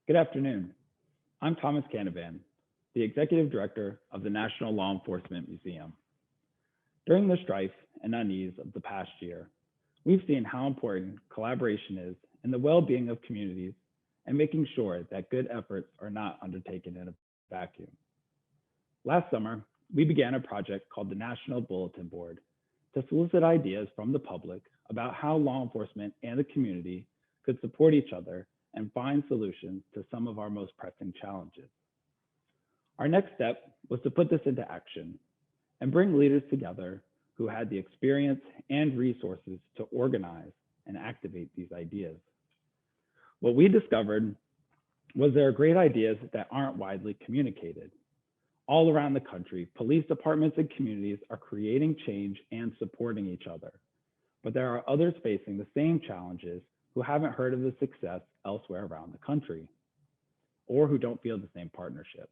Good afternoon. I'm Thomas Canavan, the Executive Director of the National Law Enforcement Museum. During the strife and unease of the past year, we've seen how important collaboration is in the well-being of communities and making sure that good efforts are not undertaken in a vacuum. Last summer, we began a project called the National Bulletin Board to solicit ideas from the public about how law enforcement and the community could support each other and find solutions to some of our most pressing challenges. Our next step was to put this into action and bring leaders together who had the experience and resources to organize and activate these ideas. What we discovered was there are great ideas that aren't widely communicated. All around the country, police departments and communities are creating change and supporting each other. But there are others facing the same challenges who haven't heard of the success elsewhere around the country, or who don't feel the same partnership.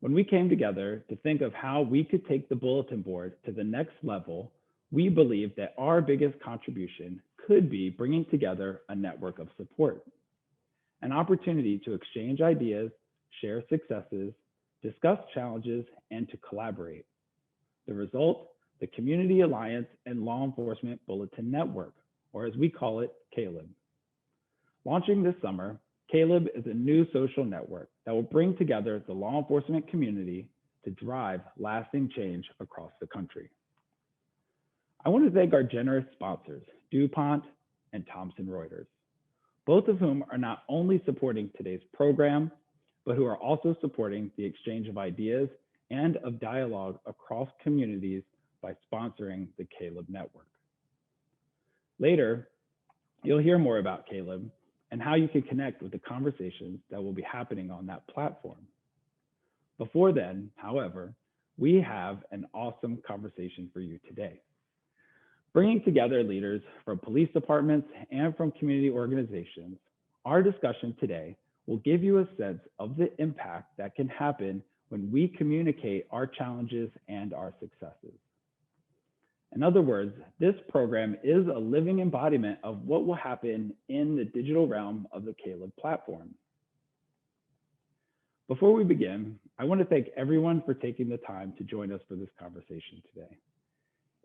When we came together to think of how we could take the bulletin board to the next level, we believed that our biggest contribution could be bringing together a network of support, an opportunity to exchange ideas, share successes, discuss challenges, and to collaborate. The result, the Community Alliance and Law Enforcement Bulletin Network, or as we call it, CALEB. Launching this summer, CALEB is a new social network that will bring together the law enforcement community to drive lasting change across the country. I want to thank our generous sponsors, DuPont and Thomson Reuters, both of whom are not only supporting today's program, but who are also supporting the exchange of ideas and of dialogue across communities by sponsoring the CALEB network. Later, you'll hear more about CALEB and how you can connect with the conversations that will be happening on that platform. Before then, however, we have an awesome conversation for you today. Bringing together leaders from police departments and from community organizations, our discussion today will give you a sense of the impact that can happen when we communicate our challenges and our successes. In other words, this program is a living embodiment of what will happen in the digital realm of the CALEB platform. Before we begin, I want to thank everyone for taking the time to join us for this conversation today.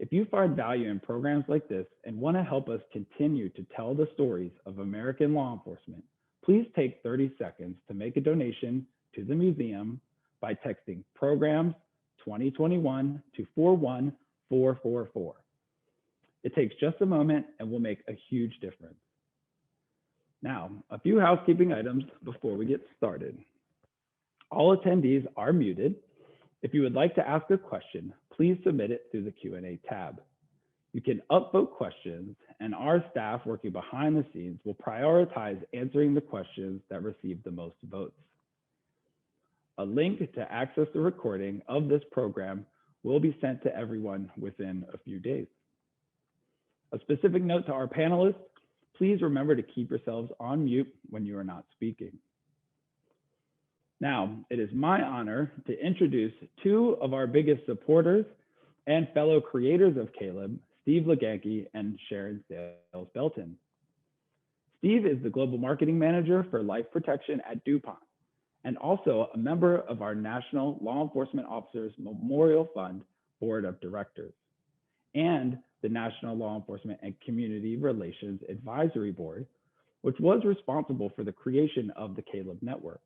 If you find value in programs like this and want to help us continue to tell the stories of American law enforcement, please take 30 seconds to make a donation to the museum by texting programs 2021 to 41444. It takes just a moment and will make a huge difference. Now, a few housekeeping items before we get started. All attendees are muted. If you would like to ask a question, please submit it through the Q&A tab. You can upvote questions, and our staff working behind the scenes will prioritize answering the questions that receive the most votes. A link to access the recording of this program will be sent to everyone within a few days. A specific note to our panelists, please remember to keep yourselves on mute when you are not speaking. Now, it is my honor to introduce two of our biggest supporters and fellow creators of CALEB, Steve LaGanke and Sharon Sayles Belton. Steve is the Global Marketing Manager for Life Protection at DuPont, and also a member of our National Law Enforcement Officers Memorial Fund Board of Directors, and the National Law Enforcement and Community Relations Advisory Board, which was responsible for the creation of the CALEB network.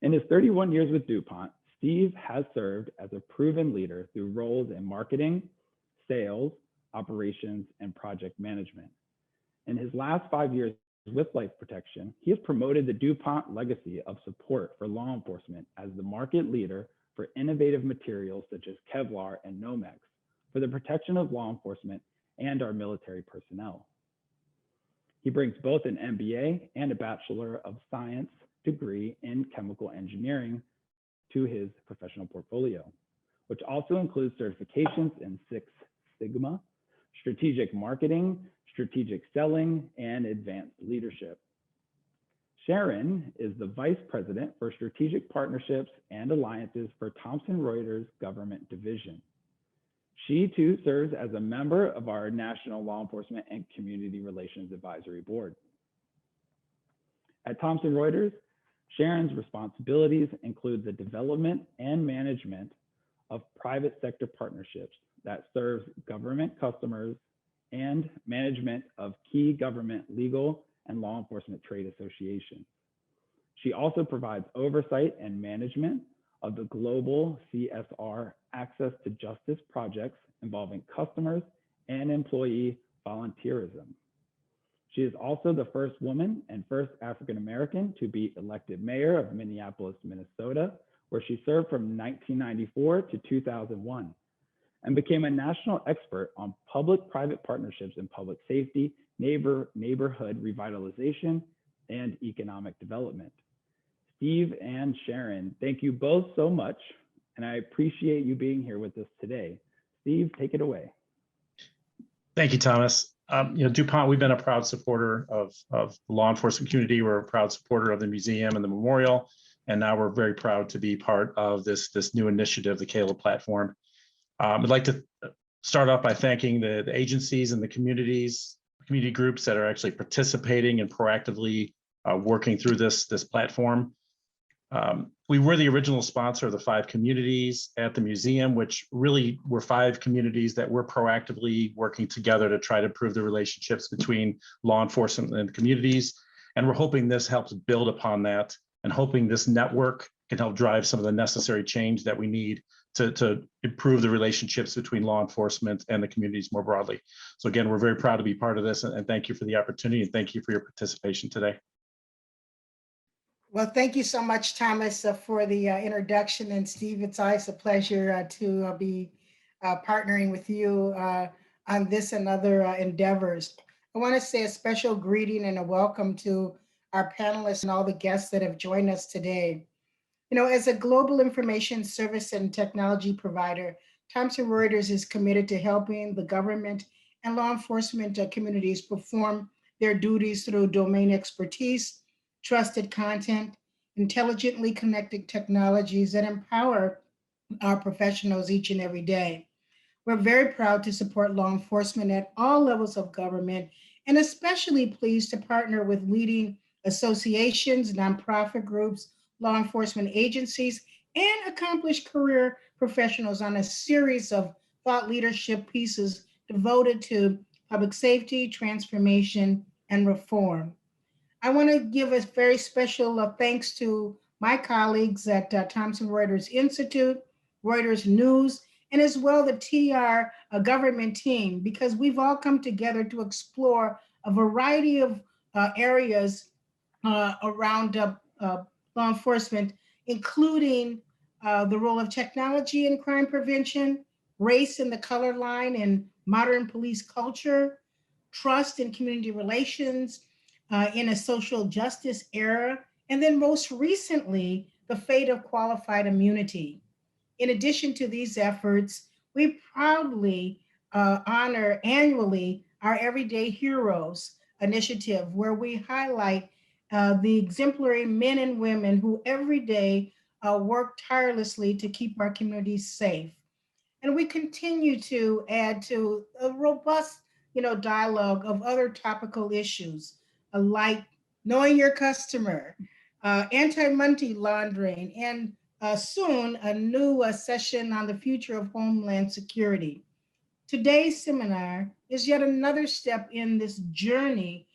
In his 31 years with DuPont, Steve has served as a proven leader through roles in marketing, sales, operations, and project management. In his last 5 years with Life Protection, he has promoted the DuPont legacy of support for law enforcement as the market leader for innovative materials such as Kevlar and Nomex for the protection of law enforcement and our military personnel. He brings both an MBA and a Bachelor of Science degree in chemical engineering to his professional portfolio, which also includes certifications in Six Sigma, strategic marketing, strategic selling, and advanced leadership. Sharon is the Vice President for Strategic Partnerships and Alliances for Thomson Reuters Government Division. She too serves as a member of our National Law Enforcement and Community Relations Advisory Board. At Thomson Reuters, Sharon's responsibilities include the development and management of private sector partnerships that serves government customers and management of key government legal and law enforcement trade associations. She also provides oversight and management of the global CSR Access to Justice projects involving customers and employee volunteerism. She is also the first woman and first African American to be elected mayor of Minneapolis, Minnesota, where she served from 1994 to 2001, and became a national expert on public-private partnerships in public safety, neighborhood revitalization, and economic development. Steve and Sharon, thank you both so much, and I appreciate you being here with us today. Steve, take it away. Thank you, Thomas. DuPont, we've been a proud supporter of the law enforcement community. We're a proud supporter of the museum and the memorial, and now we're very proud to be part of this new initiative, the CALA platform. I'd like to start off by thanking the agencies and the community groups that are actually participating and proactively working through this platform. We were the original sponsor of the 5 communities at the museum, which really were 5 communities that were proactively working together to try to improve the relationships between law enforcement and communities. And we're hoping this helps build upon that, and hoping this network can help drive some of the necessary change that we need to improve the relationships between law enforcement and the communities more broadly. So again, we're very proud to be part of this, and thank you for the opportunity, and thank you for your participation today. Well, thank you so much, Thomas, for the introduction. And Steve, it's always a pleasure to be partnering with you on this and other endeavors. I want to say a special greeting and a welcome to our panelists and all the guests that have joined us today. You know, as a global information service and technology provider, Thomson Reuters is committed to helping the government and law enforcement communities perform their duties through domain expertise, trusted content, intelligently connected technologies that empower our professionals each and every day. We're very proud to support law enforcement at all levels of government, and especially pleased to partner with leading associations, nonprofit groups, law enforcement agencies, and accomplished career professionals on a series of thought leadership pieces devoted to public safety, transformation, and reform. I want to give a very special thanks to my colleagues at Thomson Reuters Institute, Reuters News, and as well the TR government team, because we've all come together to explore a variety of areas around law enforcement, including the role of technology in crime prevention, race in the color line in modern police culture, trust in community relations in a social justice era, and then most recently, the fate of qualified immunity. In addition to these efforts, we proudly honor annually our Everyday Heroes initiative, where we highlight the exemplary men and women who every day work tirelessly to keep our communities safe. And we continue to add to a robust, dialogue of other topical issues like knowing your customer, anti-money laundering, and soon a new session on the future of Homeland Security. Today's seminar is yet another step in this journey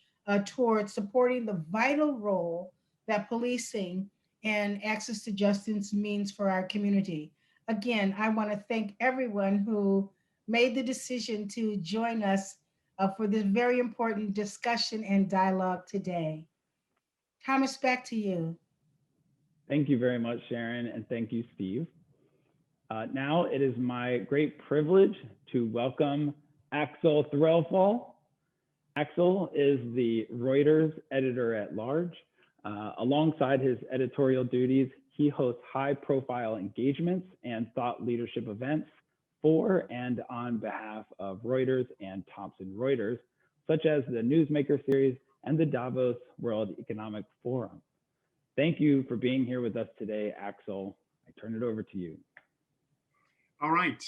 towards supporting the vital role that policing and access to justice means for our community. Again, I want to thank everyone who made the decision to join us for this very important discussion and dialogue today. Thomas, back to you. Thank you very much, Sharon, and thank you, Steve. Now it is my great privilege to welcome Axel Threlfall. Axel is the Reuters editor-at-large. Alongside his editorial duties, he hosts high-profile engagements and thought leadership events for and on behalf of Reuters and Thomson Reuters, such as the Newsmaker series and the Davos World Economic Forum. Thank you for being here with us today, Axel. I turn it over to you. All right.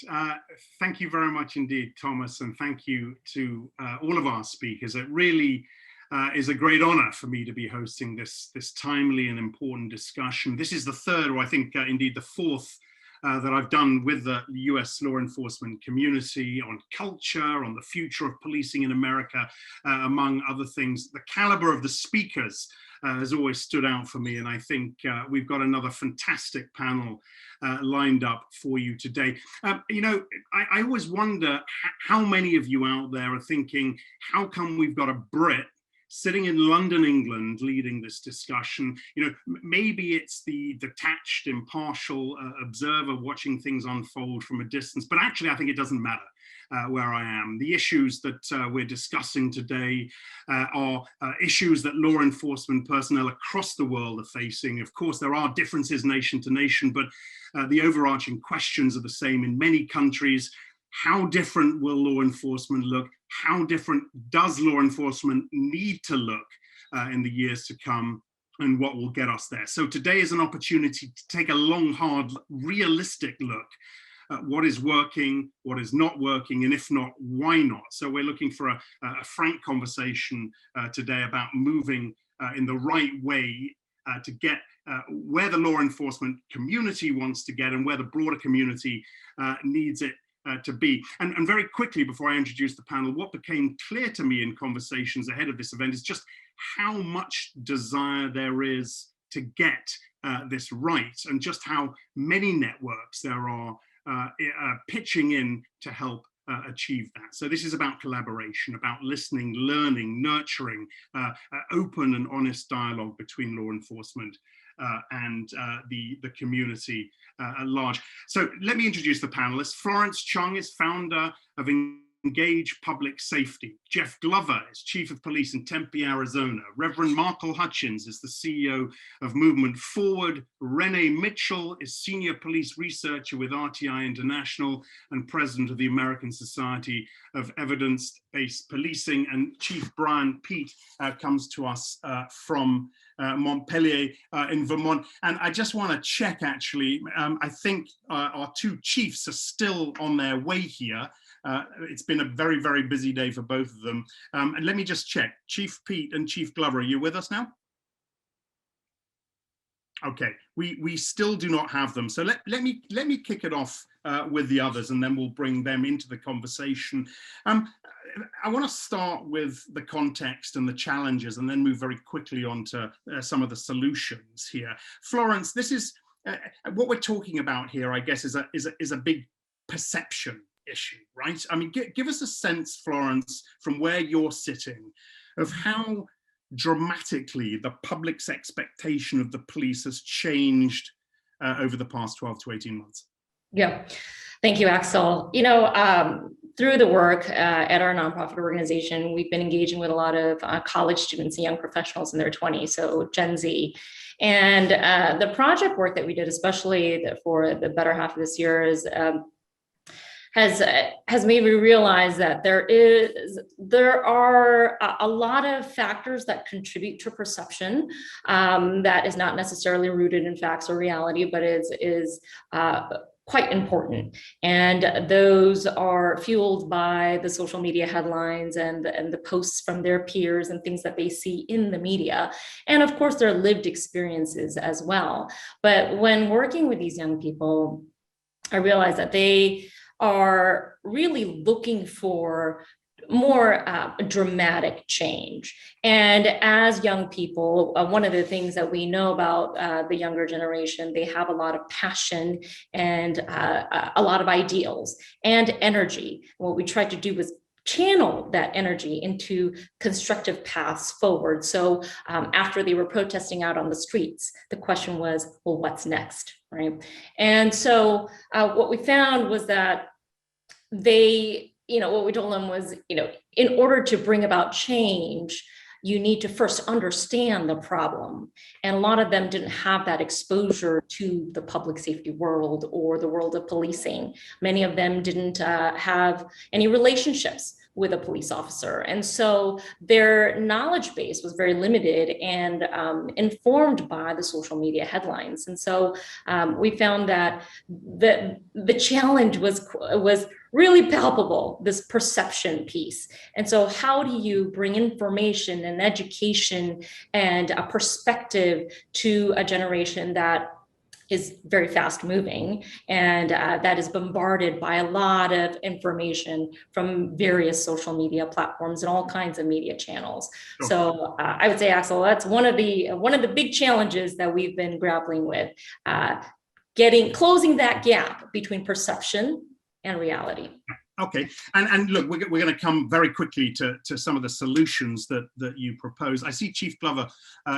Thank you very much indeed, Thomas, and thank you to all of our speakers. It really is a great honor for me to be hosting this timely and important discussion. This is the third, or I think indeed the fourth, that I've done with the US law enforcement community on culture, on the future of policing in America, among other things. The caliber of the speakers has always stood out for me, and I think we've got another fantastic panel lined up for you today. You know, I always wonder how many of you out there are thinking, how come we've got a Brit sitting in London, England, leading this discussion? You know, maybe it's the detached, impartial observer watching things unfold from a distance, but actually I think it doesn't matter where I am. The issues that we're discussing today are issues that law enforcement personnel across the world are facing. Of course, there are differences nation to nation, but the overarching questions are the same in many countries. How different will law enforcement look? How different does law enforcement need to look in the years to come, and what will get us there? So today is an opportunity to take a long, hard, realistic look at what is working, what is not working, and if not, why not? So we're looking for a frank conversation today about moving in the right way to get where the law enforcement community wants to get and where the broader community needs it to be. And very quickly, before I introduce the panel, what became clear to me in conversations ahead of this event is just how much desire there is to get this right, and just how many networks there are pitching in to help achieve that. So this is about collaboration, about listening, learning, nurturing, open and honest dialogue between law enforcement and the community at large. So let me introduce the panelists. Florence Chung is founder of Engage Public Safety. Jeff Glover is Chief of Police in Tempe, Arizona. Reverend Markle Hutchins is the CEO of Movement Forward. Renee Mitchell is Senior Police Researcher with RTI International and President of the American Society of Evidence-Based Policing. And Chief Brian Peete comes to us from Montpelier in Vermont. And I just want to check, actually, I think our two chiefs are still on their way here. It's been a very, very busy day for both of them. And let me just check. Chief Peete and Chief Glover, are you with us now? Okay, we still do not have them. So let me kick it off with the others, and then we'll bring them into the conversation. I want to start with the context and the challenges, and then move very quickly on to some of the solutions here. Florence, this is what we're talking about here, I guess, is a big perception issue, right? I mean, give us a sense, Florence, from where you're sitting, of how dramatically the public's expectation of the police has changed over the past 12 to 18 months. Yeah, thank you, Axel. You know, through the work at our nonprofit organization, we've been engaging with a lot of college students and young professionals in their 20s, so Gen Z. And the project work that we did, especially for the better half of this year, has made me realize that there are a lot of factors that contribute to perception that is not necessarily rooted in facts or reality, but is quite important. And those are fueled by the social media headlines and the posts from their peers and things that they see in the media. And of course, their lived experiences as well. But when working with these young people, I realized that they are really looking for more dramatic change. And as young people, one of the things that we know about the younger generation, they have a lot of passion and a lot of ideals and energy. What we tried to do was channel that energy into constructive paths forward. So after they were protesting out on the streets, the question was, well, what's next, right? And so what we found was that what we told them was, in order to bring about change, you need to first understand the problem. And a lot of them didn't have that exposure to the public safety world or the world of policing. Many of them didn't have any relationships with a police officer. And so their knowledge base was very limited and informed by the social media headlines. And so we found that the challenge was really palpable, this perception piece. And so how do you bring information and education and a perspective to a generation that is very fast moving and that is bombarded by a lot of information from various social media platforms and all kinds of media channels. Sure. So I would say, Axel, that's one of the big challenges that we've been grappling with, closing that gap between perception and reality. Okay, and look, we're going to come very quickly to some of the solutions that you propose. I see Chief Glover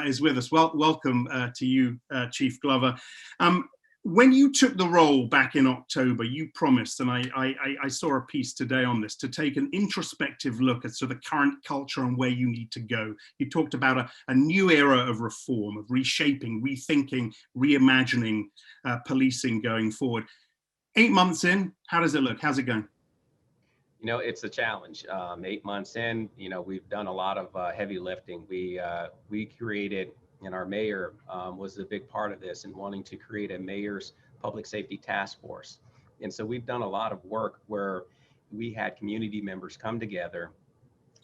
is with us. Welcome to you, Chief Glover. When you took the role back in October, you promised, and I saw a piece today on this, to take an introspective look at the current culture and where you need to go. You talked about a new era of reform, of reshaping, rethinking, reimagining policing going forward. 8 months in, how does it look? How's it going? You know, it's a challenge. 8 months in, you know, we've done a lot of heavy lifting. We created, and our mayor was a big part of this, in wanting to create a mayor's public safety task force. And so we've done a lot of work where we had community members come together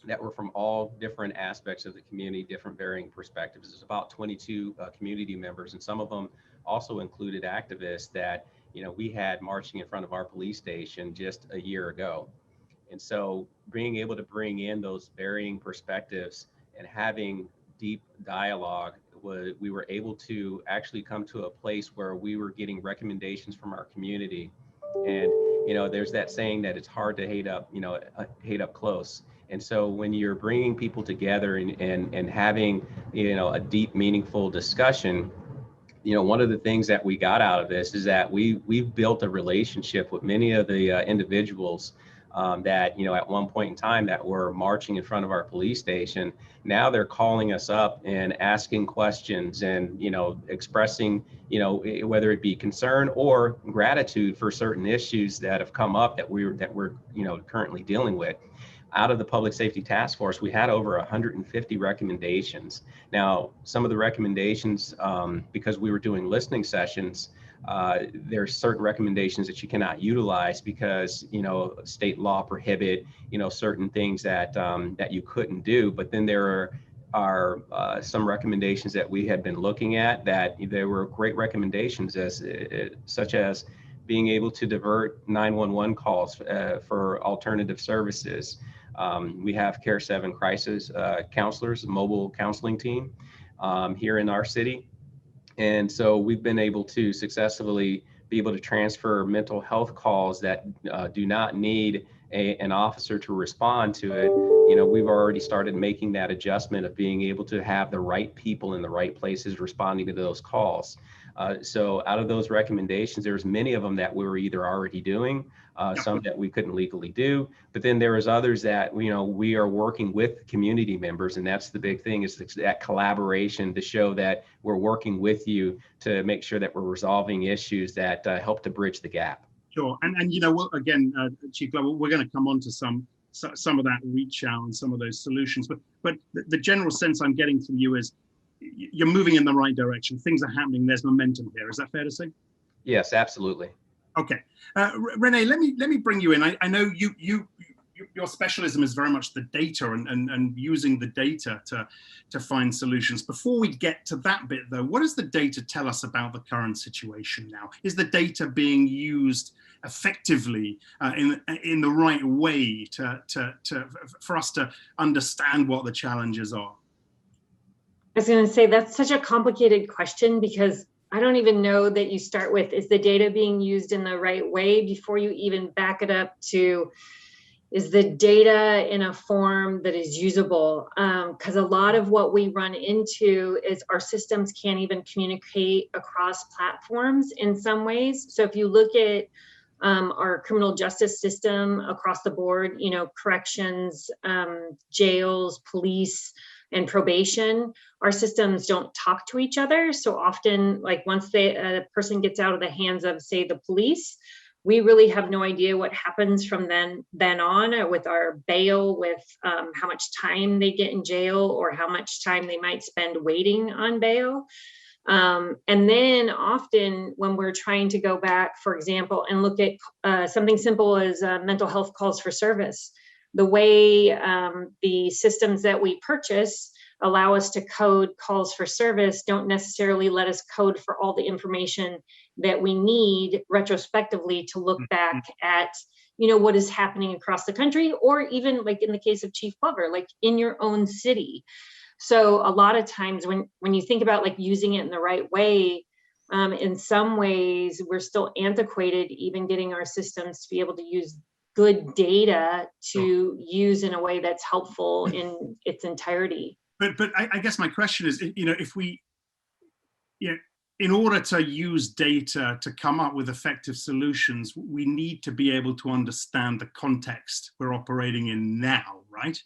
that were from all different aspects of the community, different varying perspectives. There's about 22 community members, and some of them also included activists that, you know, we had marching in front of our police station just a year ago. And so being able to bring in those varying perspectives and having deep dialogue, we were able to actually come to a place where we were getting recommendations from our community. And, you know, there's that saying that it's hard to hate up, you know, hate up close. And so when you're bringing people together and having, you know, a deep, meaningful discussion, you know, one of the things that we got out of this is that we've built a relationship with many of the individuals that, you know, at one point in time that were marching in front of our police station. Now they're calling us up and asking questions and, you know, expressing, you know, whether it be concern or gratitude for certain issues that have come up that we're, you know, currently dealing with. Out of the Public Safety Task Force, we had over 150 recommendations. Now, some of the recommendations, because we were doing listening sessions, there are certain recommendations that you cannot utilize because, you know, state law prohibit, you know, certain things that that you couldn't do. But then there are some recommendations that we had been looking at that there were great recommendations, such as being able to divert 911 calls for alternative services. We have Care 7 crisis counselors, a mobile counseling team here in our city. And so we've been able to successfully be able to transfer mental health calls that do not need an officer to respond to it. You know, we've already started making that adjustment of being able to have the right people in the right places responding to those calls. So out of those recommendations, there's many of them that we were either already doing, some that we couldn't legally do, but then there was others that, you know, we are working with community members, and that's the big thing, is that collaboration to show that we're working with you to make sure that we're resolving issues that help to bridge the gap. Sure, and you know, again, Chief Glover, we're going to come on to some of that reach out and some of those solutions, but the general sense I'm getting from you is you're moving in the right direction. Things are happening. There's momentum here. Is that fair to say? Yes, absolutely. Okay, Renee, let me bring you in. I know your specialism is very much the data and using the data to find solutions. Before we get to that bit, though, what does the data tell us about the current situation now? Is the data being used effectively in the right way for us to understand what the challenges are? I was going to say that's such a complicated question, because I don't even know that you start with, is the data being used in the right way, before you even back it up to, is the data in a form that is usable? Because a lot of what we run into is our systems can't even communicate across platforms in some ways. So if you look at our criminal justice system across the board, you know, corrections, jails, police, and probation, our systems don't talk to each other. So often, like once a person gets out of the hands of, say, the police, we really have no idea what happens from then on with our bail, with how much time they get in jail or how much time they might spend waiting on bail. And then often when we're trying to go back, for example, and look at something simple as mental health calls for service, the way the systems that we purchase allow us to code calls for service don't necessarily let us code for all the information that we need retrospectively to look back at, what is happening across the country, or even like in the case of Chief Glover, like in your own city. So a lot of times when you think about like using it in the right way, in some ways we're still antiquated, even getting our systems to be able to use good data to use in a way that's helpful in its entirety. But I guess my question is, if we, in order to use data to come up with effective solutions, we need to be able to understand the context we're operating in now, right?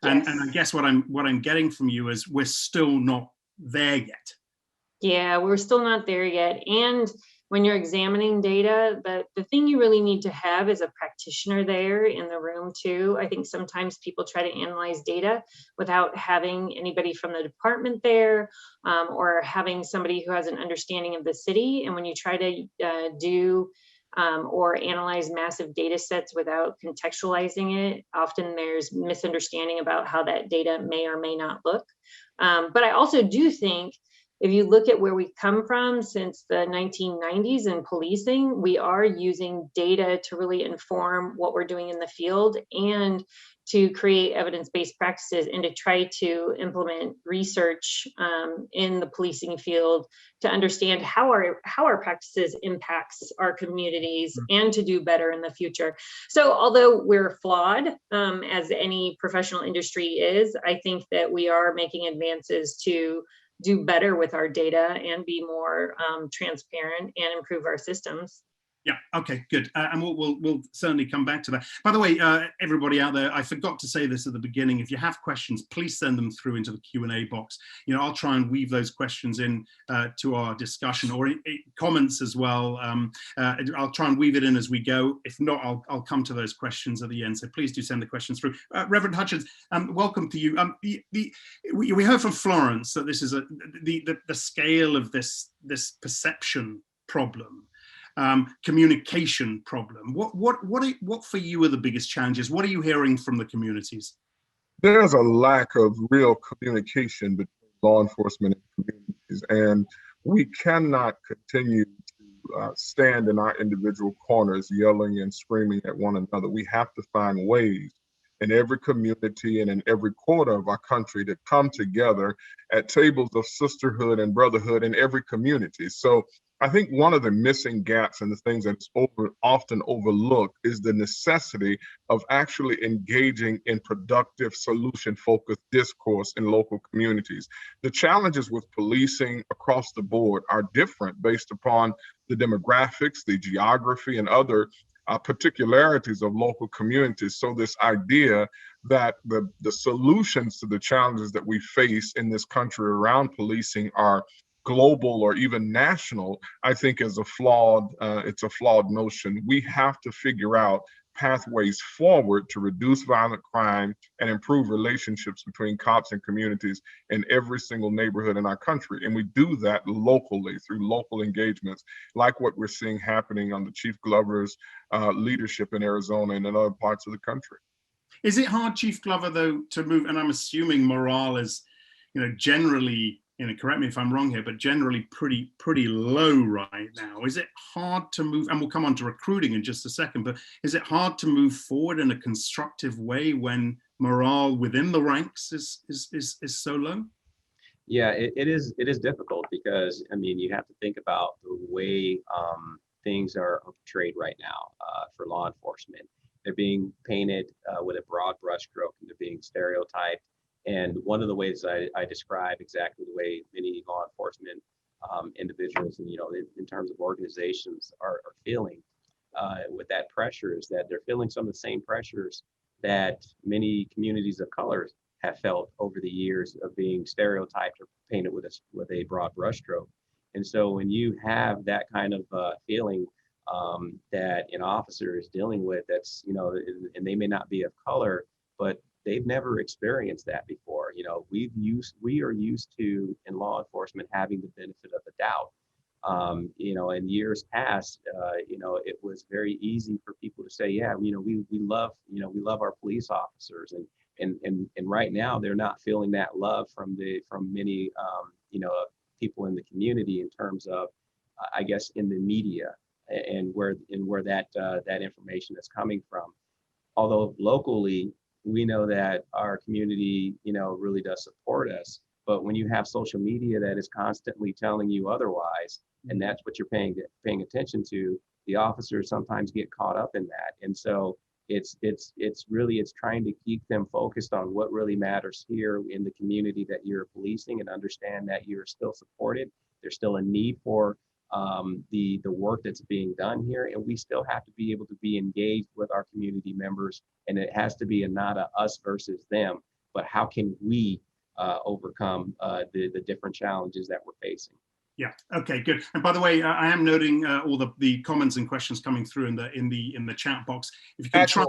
Yes. And I guess what I'm getting from you is we're still not there yet. Yeah, we're still not there yet. And when you're examining data, the thing you really need to have is a practitioner there in the room too. I think sometimes people try to analyze data without having anybody from the department there, or having somebody who has an understanding of the city. And when you try to do or analyze massive data sets without contextualizing it, often there's misunderstanding about how that data may or may not look. But I also do think if you look at where we've come from since the 1990s in policing, we are using data to really inform what we're doing in the field and to create evidence-based practices and to try to implement research in the policing field to understand how our practices impacts our communities and to do better in the future. So although we're flawed, as any professional industry is, I think that we are making advances to do better with our data and be more transparent and improve our systems. Yeah, okay, good. And we'll certainly come back to that. By the way, everybody out there, I forgot to say this at the beginning. If you have questions, please send them through into the Q&A box. I'll try and weave those questions in to our discussion, or comments as well. I'll try and weave it in as we go. If not, I'll come to those questions at the end. So please do send the questions through. Reverend Hutchins, welcome to you. We heard from Florence that this is the scale of this perception problem. Communication problem. What for you are the biggest challenges? What are you hearing from the communities? There's a lack of real communication between law enforcement and communities, and we cannot continue to stand in our individual corners yelling and screaming at one another. We have to find ways in every community and in every quarter of our country to come together at tables of sisterhood and brotherhood in every community. So I think one of the missing gaps and the things that's often overlooked is the necessity of actually engaging in productive, solution-focused discourse in local communities. The challenges with policing across the board are different based upon the demographics, the geography, and other particularities of local communities. So this idea that the solutions to the challenges that we face in this country around policing are global or even national, I think is it's a flawed notion. We have to figure out pathways forward to reduce violent crime and improve relationships between cops and communities in every single neighborhood in our country. And we do that locally through local engagements, like what we're seeing happening on the Chief Glover's leadership in Arizona and in other parts of the country. Is it hard, Chief Glover, though, to move? And I'm assuming morale is, generally, correct me if I'm wrong here, but generally pretty low right now. Is it hard to move? And we'll come on to recruiting in just a second, but is it hard to move forward in a constructive way when morale within the ranks is so low? Yeah, it is difficult because, you have to think about the way things are portrayed right now for law enforcement. They're being painted with a broad brushstroke and they're being stereotyped. And one of the ways I describe exactly the way many law enforcement individuals and, in terms of organizations are feeling with that pressure is that they're feeling some of the same pressures that many communities of color have felt over the years of being stereotyped or painted with a broad brushstroke. And so when you have that kind of feeling that an officer is dealing with, that's, and they may not be of color, but they've never experienced that before. You know, we are used to, in law enforcement, having the benefit of the doubt. You know, in years past, you know, it was very easy for people to say, yeah, you know, we love, you know, we love our police officers, and right now they're not feeling that love from many, you know, people in the community in terms of, I guess, in the media and where that information is coming from. Although locally, we know that our community, you know, really does support us. But when you have social media that is constantly telling you otherwise, and that's what you're paying attention to, the officers sometimes get caught up in that. And so it's trying to keep them focused on what really matters here in the community that you're policing, and understand that you're still supported. There's still a need for the work that's being done here, and we still have to be able to be engaged with our community members, and it has to be not a us versus them, but how can we overcome the different challenges that we're facing. Yeah. Okay. Good. And by the way, I am noting all the comments and questions coming through in the chat box. If you can try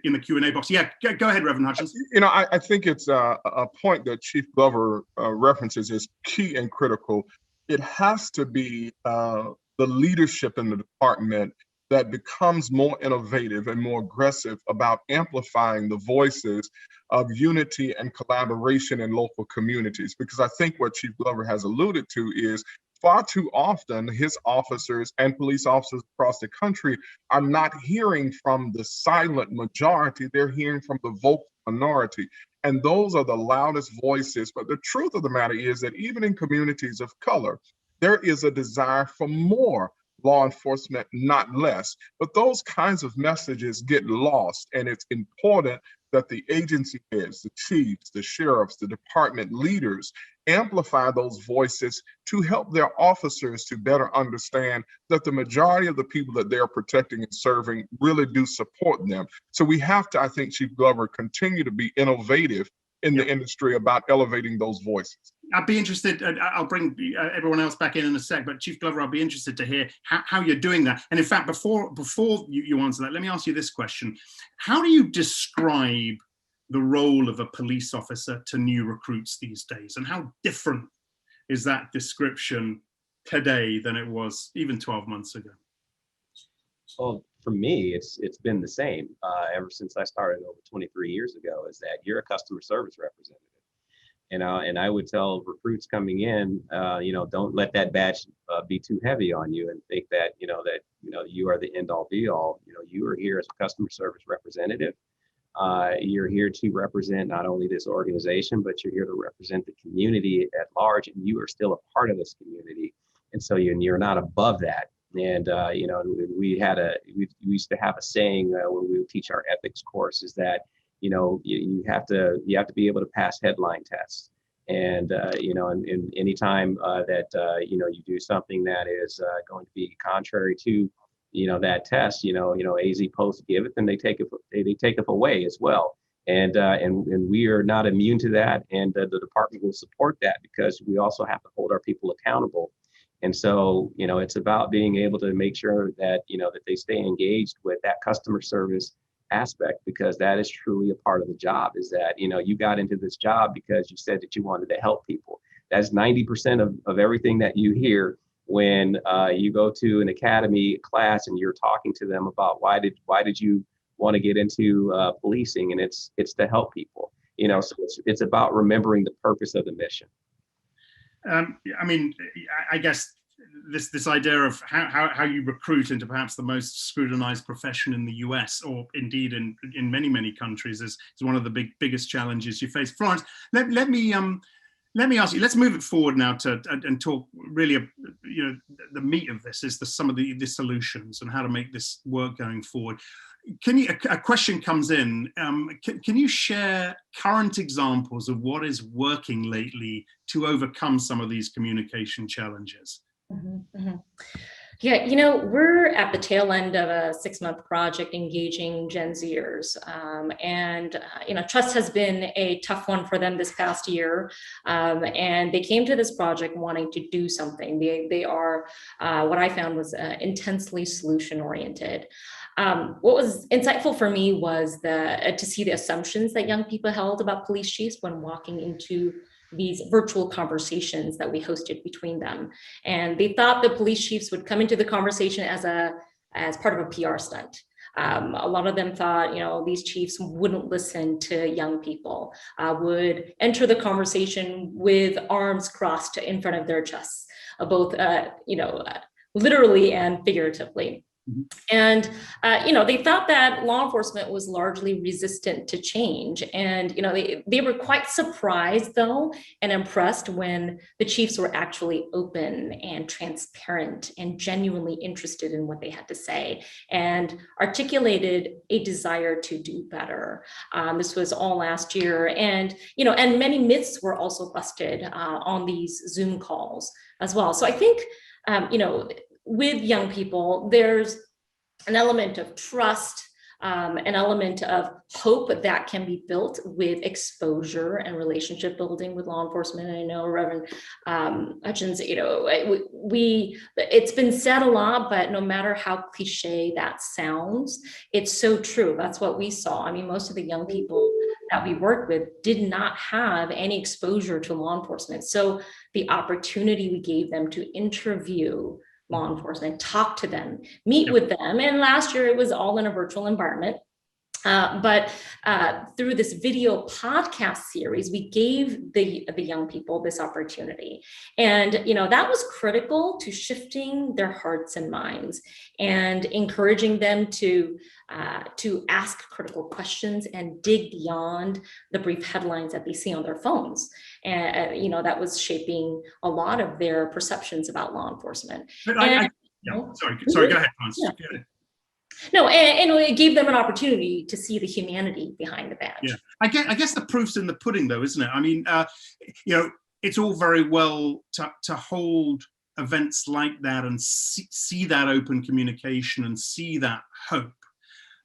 in the Q&A box. Yeah. Go ahead, Reverend Hutchins. You know, I think it's a point that Chief Glover references is key and critical. It has to be the leadership in the department that becomes more innovative and more aggressive about amplifying the voices of unity and collaboration in local communities. Because I think what Chief Glover has alluded to is far too often his officers and police officers across the country are not hearing from the silent majority, they're hearing from the vocal minority. And those are the loudest voices. But the truth of the matter is that even in communities of color, there is a desire for more law enforcement, not less. But those kinds of messages get lost, and it's important that the agency heads, the chiefs, the sheriffs, the department leaders amplify those voices to help their officers to better understand that the majority of the people that they're protecting and serving really do support them. So we have to, I think, Chief Glover, continue to be innovative in the industry about elevating those voices. I'd be interested, I'll bring everyone else back in a sec, but Chief Glover, I'll be interested to hear how you're doing that. And in fact, before you answer that, let me ask you this question. How do you describe the role of a police officer to new recruits these days? And how different is that description today than it was even 12 months ago? Well, for me, it's been the same ever since I started over 23 years ago, is that you're a customer service representative. You know, and I would tell recruits coming in, you know, don't let that badge be too heavy on you and think that, you know, you are the end all be all. You know, you are here as a customer service representative. You're here to represent not only this organization, but you're here to represent the community at large, and you are still a part of this community. And so you're not above that. And, you know, we used to have a saying when we would teach our ethics course, is that, you know, you have to be able to pass headline tests. And, you know, and anytime that, you know, you do something that is going to be contrary to, you know, that test, you know, AZ Post give it, then they take it away as well. And we are not immune to that. And the department will support that, because we also have to hold our people accountable. And so, you know, it's about being able to make sure that, you know, that they stay engaged with that customer service aspect, because that is truly a part of the job. Is that, you know, you got into this job because you said that you wanted to help people. That's 90% of everything that you hear when you go to an academy class and you're talking to them about why did you want to get into policing, and it's to help people. You know, so it's about remembering the purpose of the mission. I mean, I guess this idea of how you recruit into perhaps the most scrutinized profession in the US, or indeed in many countries, is one of the biggest challenges you face. Florence, let me ask you, let's move it forward now and talk really, you know, the meat of this is some of the solutions and how to make this work going forward. A question comes in, can you share current examples of what is working lately to overcome some of these communication challenges? Mm-hmm, mm-hmm. Yeah, you know, we're at the tail end of a 6-month project engaging Gen Zers. You know, trust has been a tough one for them this past year. And they came to this project wanting to do something. They are, what I found was intensely solution oriented. What was insightful for me was to see the assumptions that young people held about police chiefs when walking into these virtual conversations that we hosted between them. And they thought the police chiefs would come into the conversation as part of a PR stunt. A lot of them thought, these chiefs wouldn't listen to young people, would enter the conversation with arms crossed in front of their chests, both, literally and figuratively. Mm-hmm. And, they thought that law enforcement was largely resistant to change. And, they were quite surprised, though, and impressed when the chiefs were actually open and transparent and genuinely interested in what they had to say and articulated a desire to do better. This was all last year. And, and many myths were also busted on these Zoom calls as well. So I think, with young people, there's an element of trust, an element of hope that can be built with exposure and relationship building with law enforcement. And I know Reverend Hutchins, it's been said a lot, but no matter how cliche that sounds, it's so true. That's what we saw. I mean, most of the young people that we worked with did not have any exposure to law enforcement. So the opportunity we gave them to interview law enforcement, talk to them, meet with them. And last year it was all in a virtual environment. But through this video podcast series, we gave the young people this opportunity. And, that was critical to shifting their hearts and minds and encouraging them to ask critical questions and dig beyond the brief headlines that they see on their phones. And, that was shaping a lot of their perceptions about law enforcement. Sorry, go ahead, Hans. Yeah. No, and it gave them an opportunity to see the humanity behind the badge. Yeah, I guess the proof's in the pudding, though, isn't it? I mean, it's all very well to hold events like that and see that open communication and see that hope,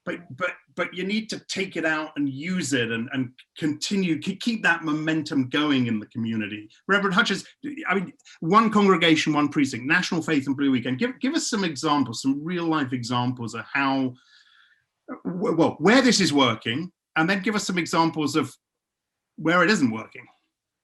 but you need to take it out and use it and continue keep that momentum going in the community. Reverend Hutchins, I mean, one congregation, one precinct, National Faith and Blue Weekend. Give us some examples, some real life examples of how, well, where this is working, and then give us some examples of where it isn't working.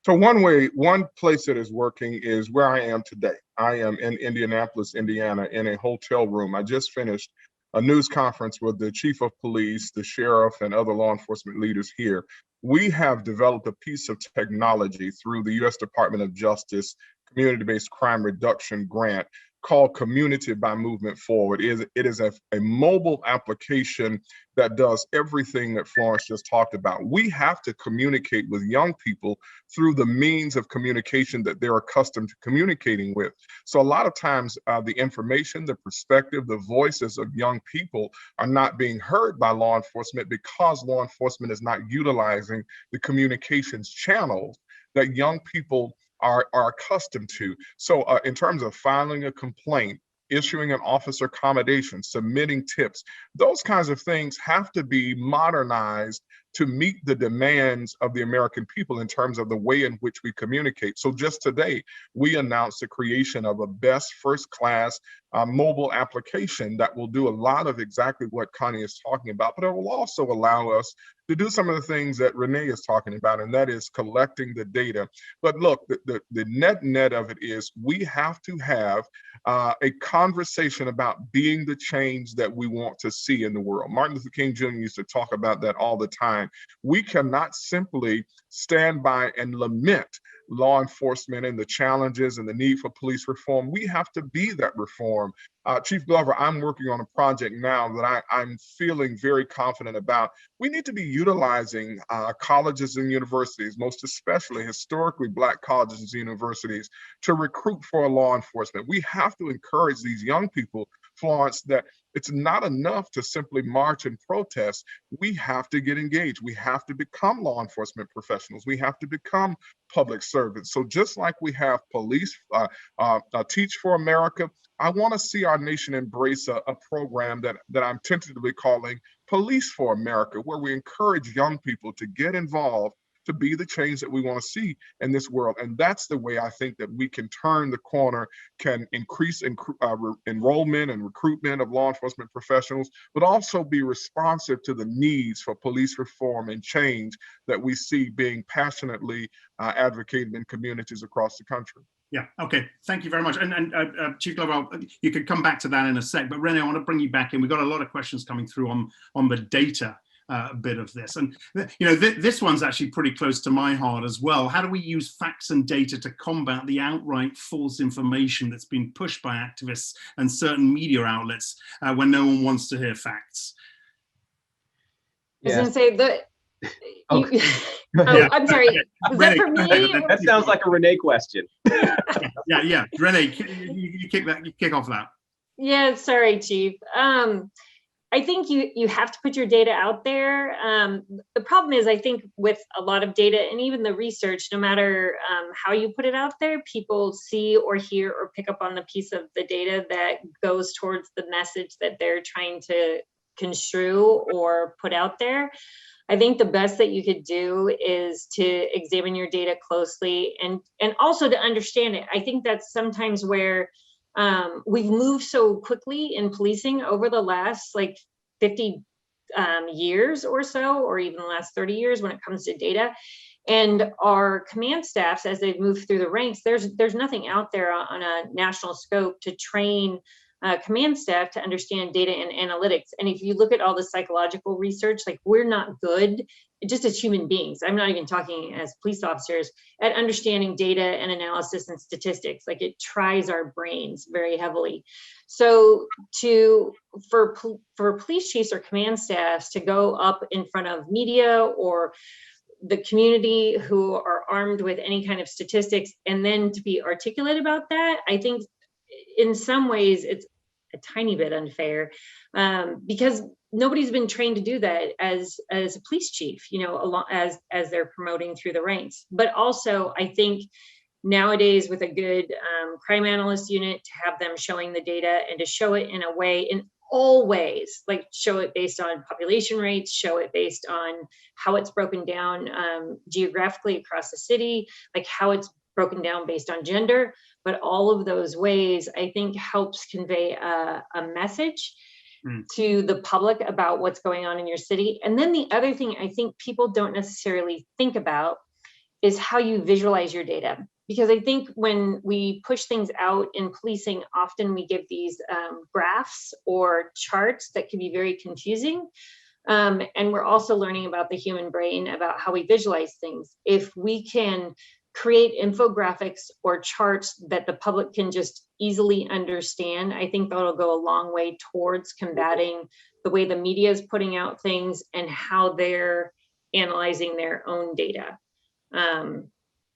So one place that is working is where I am today. I am in Indianapolis, Indiana, in a hotel room. I just finished a news conference with the chief of police, the sheriff, and other law enforcement leaders here. We have developed a piece of technology through the U.S. Department of Justice Community-Based Crime Reduction Grant called Community by Movement Forward. It is a mobile application that does everything that Florence just talked about. We have to communicate with young people through the means of communication that they're accustomed to communicating with. So a lot of times the information, the perspective, the voices of young people are not being heard by law enforcement because law enforcement is not utilizing the communications channels that young people are accustomed to. So in terms of filing a complaint, issuing an officer commendation, submitting tips, those kinds of things have to be modernized to meet the demands of the American people in terms of the way in which we communicate. So just today, we announced the creation of a best first class mobile application that will do a lot of exactly what Connie is talking about, but it will also allow us to do some of the things that Renee is talking about, and that is collecting the data. But look, the net of it is we have to have a conversation about being the change that we want to see in the world. Martin Luther King Jr. used to talk about that all the time. We cannot simply stand by and lament law enforcement and the challenges and the need for police reform. We have to be that reform. Chief Glover, I'm working on a project now that I'm feeling very confident about. We need to be utilizing colleges and universities, most especially historically Black colleges and universities, to recruit for law enforcement. We have to encourage these young people, Florence, that it's not enough to simply march and protest. We have to get engaged. We have to become law enforcement professionals. We have to become public servants. So just like we have police, Teach for America, I want to see our nation embrace a program that I'm tentatively calling Police for America, where we encourage young people to get involved to be the change that we want to see in this world. And that's the way I think that we can turn the corner, can increase enrollment and recruitment of law enforcement professionals, but also be responsive to the needs for police reform and change that we see being passionately advocated in communities across the country. Yeah, okay, thank you very much. And Chief Glover, you could come back to that in a sec, but Renee, I want to bring you back in. We've got a lot of questions coming through on the data bit of this. And you know, this one's actually pretty close to my heart as well. How do we use facts and data to combat the outright false information that's been pushed by activists and certain media outlets when no one wants to hear facts? I was going to say that. I'm sorry. Was that for me? That sounds like a Renee question. Yeah. Renee, you kick off that. Yeah, sorry, Chief. I think you have to put your data out there. The problem is, I think with a lot of data and even the research, no matter how you put it out there, people see or hear or pick up on the piece of the data that goes towards the message that they're trying to construe or put out there. I think the best that you could do is to examine your data closely and also to understand it. I think that's sometimes where we've moved so quickly in policing over the last like 50 years or so, or even the last 30 years when it comes to data. And our command staffs, as they've moved through the ranks, there's nothing out there on a national scope to train command staff to understand data and analytics. And if you look at all the psychological research, like we're not good, just as human beings, I'm not even talking as police officers, at understanding data and analysis and statistics. Like it tries our brains very heavily. So for police chiefs or command staffs to go up in front of media or the community who are armed with any kind of statistics and then to be articulate about that, I think in some ways it's a tiny bit unfair because nobody's been trained to do that as a police chief, you know, as they're promoting through the ranks. But also, I think nowadays with a good crime analyst unit, to have them showing the data and to show it in a way, in all ways, like show it based on population rates, show it based on how it's broken down geographically across the city, like how it's broken down based on gender. But all of those ways, I think, helps convey a message to the public about what's going on in your city. And then the other thing I think people don't necessarily think about is how you visualize your data. Because I think when we push things out in policing, often we give these graphs or charts that can be very confusing. And we're also learning about the human brain, about how we visualize things. If we can create infographics or charts that the public can just easily understand, I think that'll go a long way towards combating the way the media is putting out things and how they're analyzing their own data.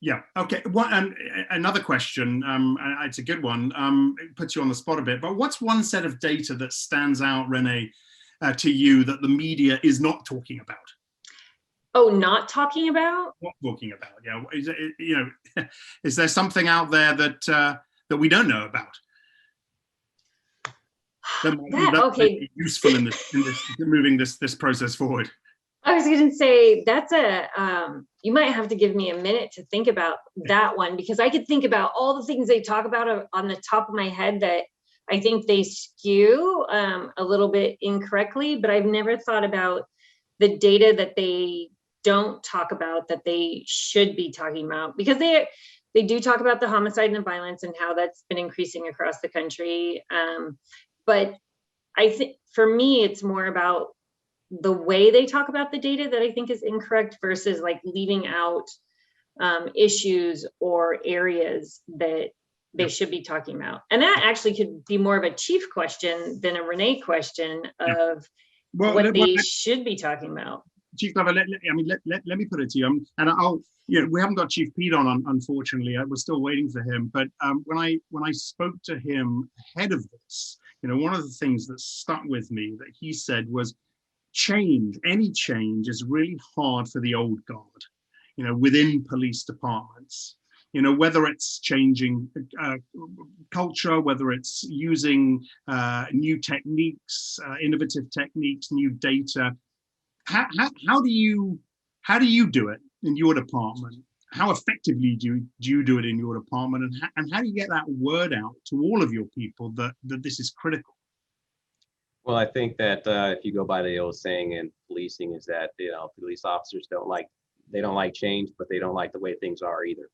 Yeah, okay. Another question, it's a good one, it puts you on the spot a bit, but what's one set of data that stands out, Renee, to you that the media is not talking about? Oh, not talking about? Not talking about, yeah. Is it, you know, is there something out there that we don't know about? That might be useful in moving this process forward. I was going to say that's you might have to give me a minute to think about that one, because I could think about all the things they talk about on the top of my head that I think they skew a little bit incorrectly, but I've never thought about the data that they don't talk about that they should be talking about, because they do talk about the homicide and the violence and how that's been increasing across the country. But I think for me, it's more about the way they talk about the data that I think is incorrect versus like leaving out issues or areas that they should be talking about. And that actually could be more of a chief question than a Renee question of what they should be talking about. Chief Glover, let me put it to you, and I'll, you know, we haven't got Chief Peete on, unfortunately. We're still waiting for him. But when I spoke to him ahead of this, you know, one of the things that stuck with me that he said was, any change is really hard for the old guard, you know, within police departments. You know, whether it's changing culture, whether it's using new techniques, innovative techniques, new data. How do you do it? in your department? How effectively do you do it in your department, and how do you get that word out to all of your people that this is critical? Well, I think that if you go by the old saying in policing is that, police officers don't like change, but they don't like the way things are either.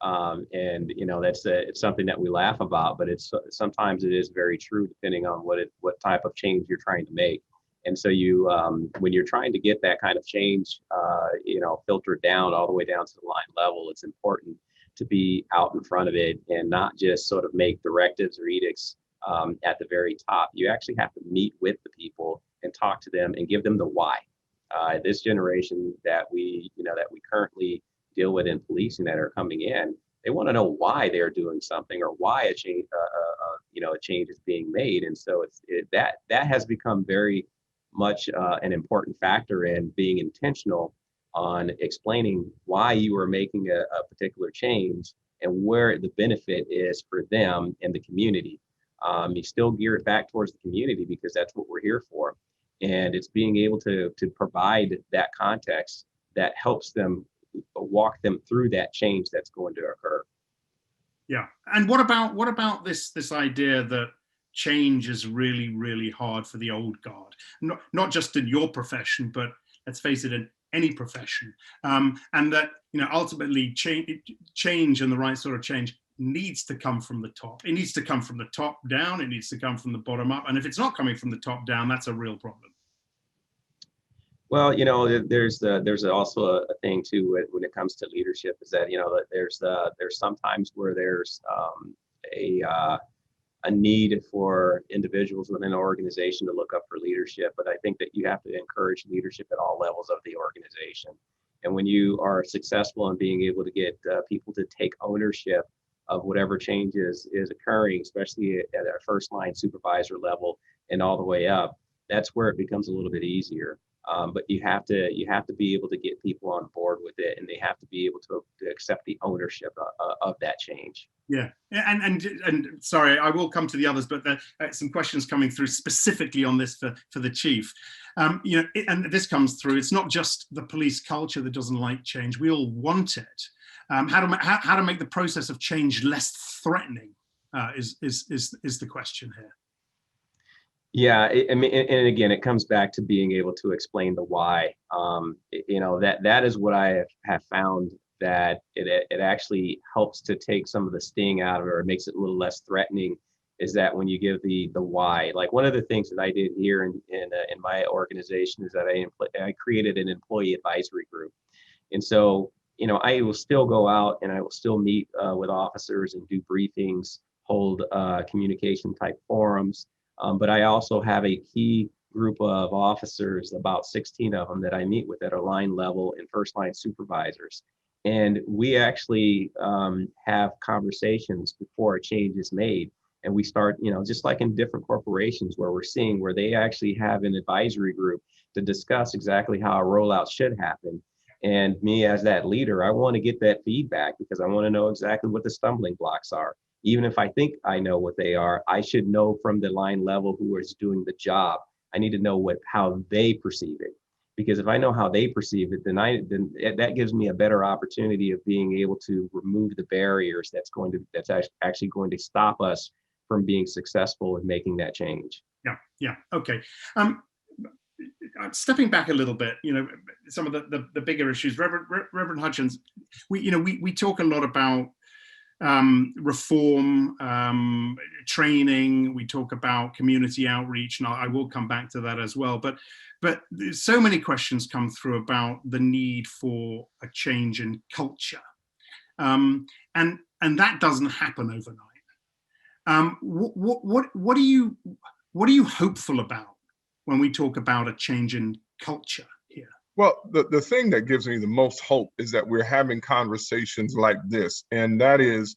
And it's something that we laugh about, but sometimes it is very true depending on what type of change you're trying to make. And so when you're trying to get that kind of change, filtered down all the way down to the line level, it's important to be out in front of it and not just sort of make directives or edicts at the very top. You actually have to meet with the people and talk to them and give them the why. This generation that we currently deal with in policing that are coming in, they want to know why they're doing something or why a change, a change is being made. And so that has become very much an important factor in being intentional on explaining why you are making a particular change and where the benefit is for them and the community. You still gear it back towards the community because that's what we're here for. And it's being able to provide that context that helps them walk them through that change that's going to occur. Yeah. And what about this idea that change is really, really hard for the old guard, not just in your profession, but let's face it, in any profession, and that ultimately change and the right sort of change needs to come from the top. It needs to come from the top down. It needs to come from the bottom up. And if it's not coming from the top down, that's a real problem. Well, there's also a thing too when it comes to leadership is that there's sometimes where there's a need for individuals within an organization to look up for leadership, but I think that you have to encourage leadership at all levels of the organization. And when you are successful in being able to get people to take ownership of whatever changes is occurring, especially at a first line supervisor level and all the way up, that's where it becomes a little bit easier. But you have to be able to get people on board with it, and they have to be able to accept the ownership of that change. Yeah, and sorry, I will come to the others, but there are some questions coming through specifically on this for the chief. And this comes through. It's not just the police culture that doesn't like change. We all want it. How to make the process of change less threatening is the question here. Yeah, I mean, and again, it comes back to being able to explain the why. That is what I have found, that it actually helps to take some of the sting out of it, or it makes it a little less threatening, is that when you give the why. Like one of the things that I did here in my organization is that I created an employee advisory group. And so, I will still go out and I will still meet with officers and do briefings, hold communication type forums. But I also have a key group of officers, about 16 of them, that I meet with at a line level and first line supervisors. And we actually have conversations before a change is made. And we start, just like in different corporations where we're seeing where they actually have an advisory group to discuss exactly how a rollout should happen. And me as that leader, I want to get that feedback because I want to know exactly what the stumbling blocks are. Even if I think I know what they are, I should know from the line level who is doing the job. I need to know how they perceive it. Because if I know how they perceive it, then that gives me a better opportunity of being able to remove the barriers that's actually going to stop us from being successful in making that change. Yeah. Okay. Stepping back a little bit, some of the bigger issues, Reverend Hutchins, we talk a lot about reform, training. We talk about community outreach, and I will come back to that as well. But so many questions come through about the need for a change in culture, and that doesn't happen overnight. What are you hopeful about when we talk about a change in culture here? Well, the thing that gives me the most hope is that we're having conversations like this, and that is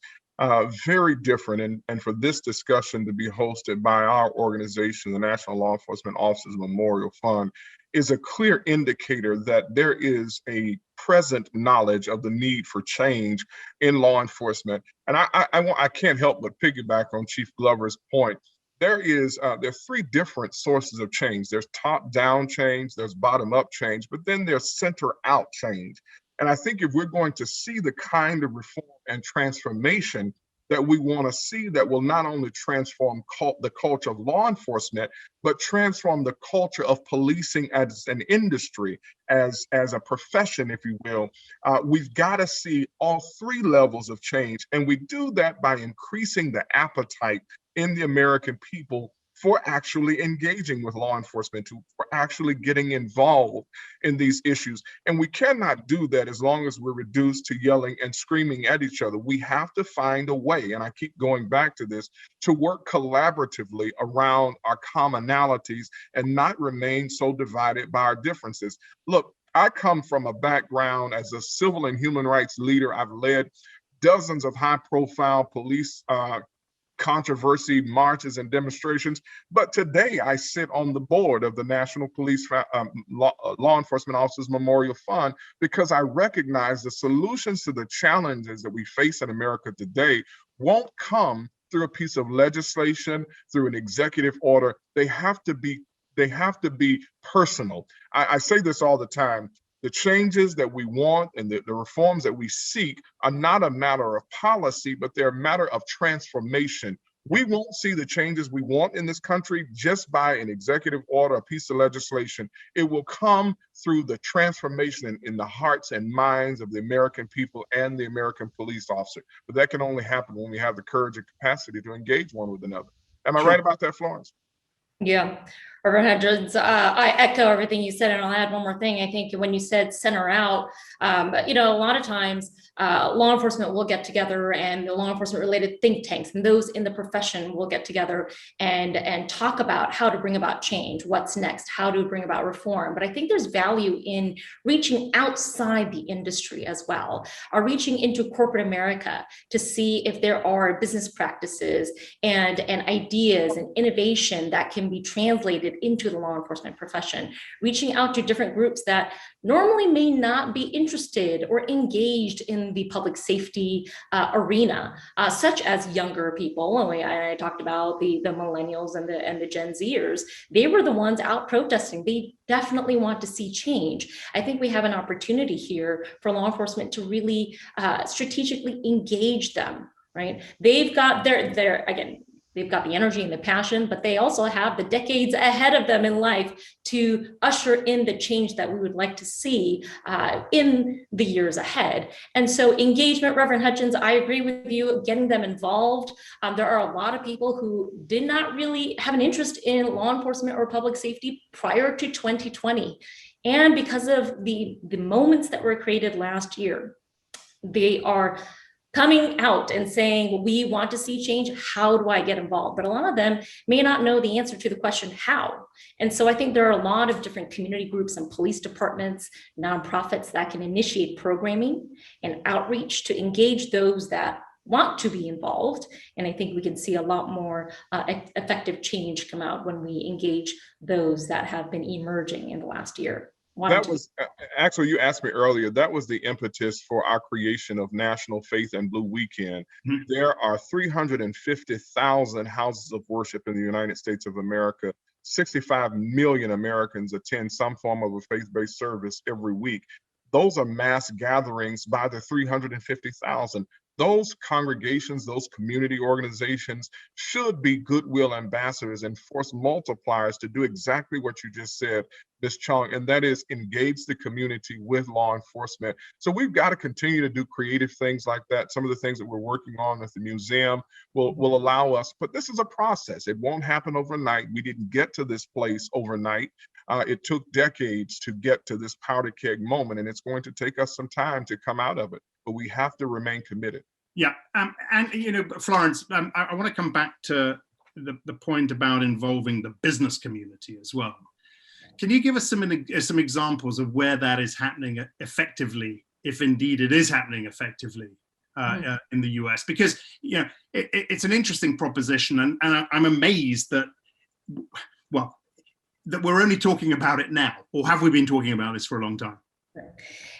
very different. And for this discussion to be hosted by our organization, the National Law Enforcement Officers Memorial Fund, is a clear indicator that there is a present knowledge of the need for change in law enforcement. And I can't help but piggyback on Chief Glover's point. There's three different sources of change. There's top-down change, there's bottom-up change, but then there's center-out change. And I think if we're going to see the kind of reform and transformation that we want to see, that will not only transform the culture of law enforcement, but transform the culture of policing as an industry, as a profession, if you will, we've got to see all three levels of change. And we do that by increasing the appetite in the American people for actually engaging with law enforcement, for actually getting involved in these issues. And we cannot do that as long as we're reduced to yelling and screaming at each other. We have to find a way, and I keep going back to this, to work collaboratively around our commonalities and not remain so divided by our differences. Look, I come from a background as a civil and human rights leader. I've led dozens of high-profile police controversy marches and demonstrations, but today I sit on the board of the National Police Law Enforcement Officers Memorial Fund, because I recognize the solutions to the challenges that we face in America today won't come through a piece of legislation, through an executive order. They have to be personal. I say this all the time. The changes that we want and the reforms that we seek are not a matter of policy, but they're a matter of transformation. We won't see the changes we want in this country just by an executive order, a piece of legislation. It will come through the transformation in the hearts and minds of the American people and the American police officer. But that can only happen when we have the courage and capacity to engage one with another. Am I right about that, Florence? Yeah. Reverend Hudgens, I echo everything you said, and I'll add one more thing. I think when you said center out, a lot of times law enforcement will get together, and the law enforcement related think tanks and those in the profession will get together and talk about how to bring about change, what's next, how to bring about reform. But I think there's value in reaching outside the industry as well, or reaching into corporate America to see if there are business practices and ideas and innovation that can be translated into the law enforcement profession, reaching out to different groups that normally may not be interested or engaged in the public safety arena, such as younger people. I talked about the millennials and the Gen Zers. They were the ones out protesting. They definitely want to see change. I think we have an opportunity here for law enforcement to really strategically engage them, right? They've got they've got the energy and the passion, but they also have the decades ahead of them in life to usher in the change that we would like to see in the years ahead. And so engagement, Reverend Hutchins, I agree with you, getting them involved. There are a lot of people who did not really have an interest in law enforcement or public safety prior to 2020. And because of the moments that were created last year, they are coming out and saying, we want to see change. How do I get involved? But a lot of them may not know the answer to the question, how? And so I think there are a lot of different community groups and police departments, nonprofits that can initiate programming and outreach to engage those that want to be involved. And I think we can see a lot more effective change come out when we engage those that have been emerging in the last year. That was, Axel, you asked me earlier, that was the impetus for our creation of National Faith and Blue Weekend. Mm-hmm. There are 350,000 houses of worship in the United States of America. 65 million Americans attend some form of a faith-based service every week. Those are mass gatherings by the 350,000. Those congregations, those community organizations should be goodwill ambassadors and force multipliers to do exactly what you just said, Ms. Chung, and that is engage the community with law enforcement. So we've got to continue to do creative things like that. Some of the things that we're working on at the museum will allow us, but this is a process. It won't happen overnight. We didn't get to this place overnight. It took decades to get to this powder keg moment, and it's going to take us some time to come out of it, but we have to remain committed. Yeah, and Florence, I want to come back to the point about involving the business community as well. Can you give us some examples of where that is happening effectively, if indeed it is happening effectively in the US? Because it's an interesting proposition, and I'm amazed that that we're only talking about it now, or have we been talking about this for a long time?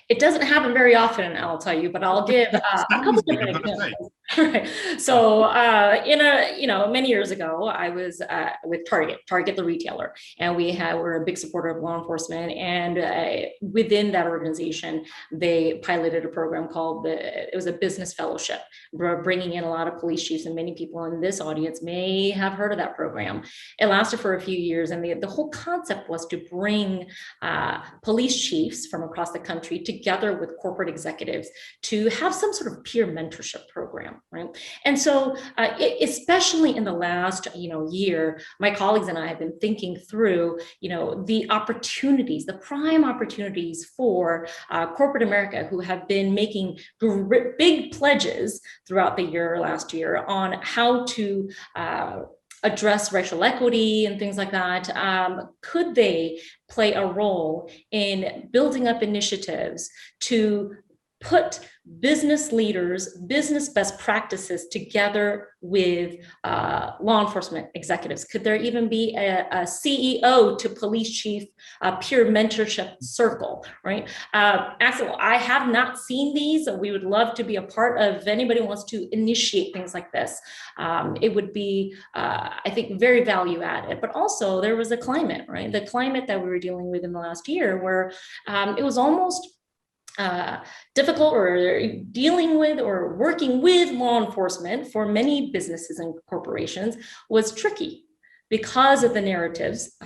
It doesn't happen very often, I'll tell you, but I'll give a couple different examples. Right. So, many years ago, I was with Target, the retailer, and we're a big supporter of law enforcement. And within that organization, they piloted a program called it was a business fellowship, bringing in a lot of police chiefs, and many people in this audience may have heard of that program. It lasted for a few years, and the whole concept was to bring police chiefs from across the country together with corporate executives to have some sort of peer mentorship program. Right. And so, especially in the last, year, my colleagues and I have been thinking through, the opportunities, the prime opportunities for corporate America, who have been making big pledges throughout the last year on how to address racial equity and things like that. Could they play a role in building up initiatives to put business leaders, business best practices together with law enforcement executives? Could there even be a CEO to police chief peer mentorship circle, right? Axel, I have not seen these. We would love to be a part of. If anybody wants to initiate things like this, it would be, I think, very value added. But also there was a climate, right? The climate that we were dealing with in the last year where it was almost difficult, or dealing with or working with law enforcement for many businesses and corporations was tricky because of the narratives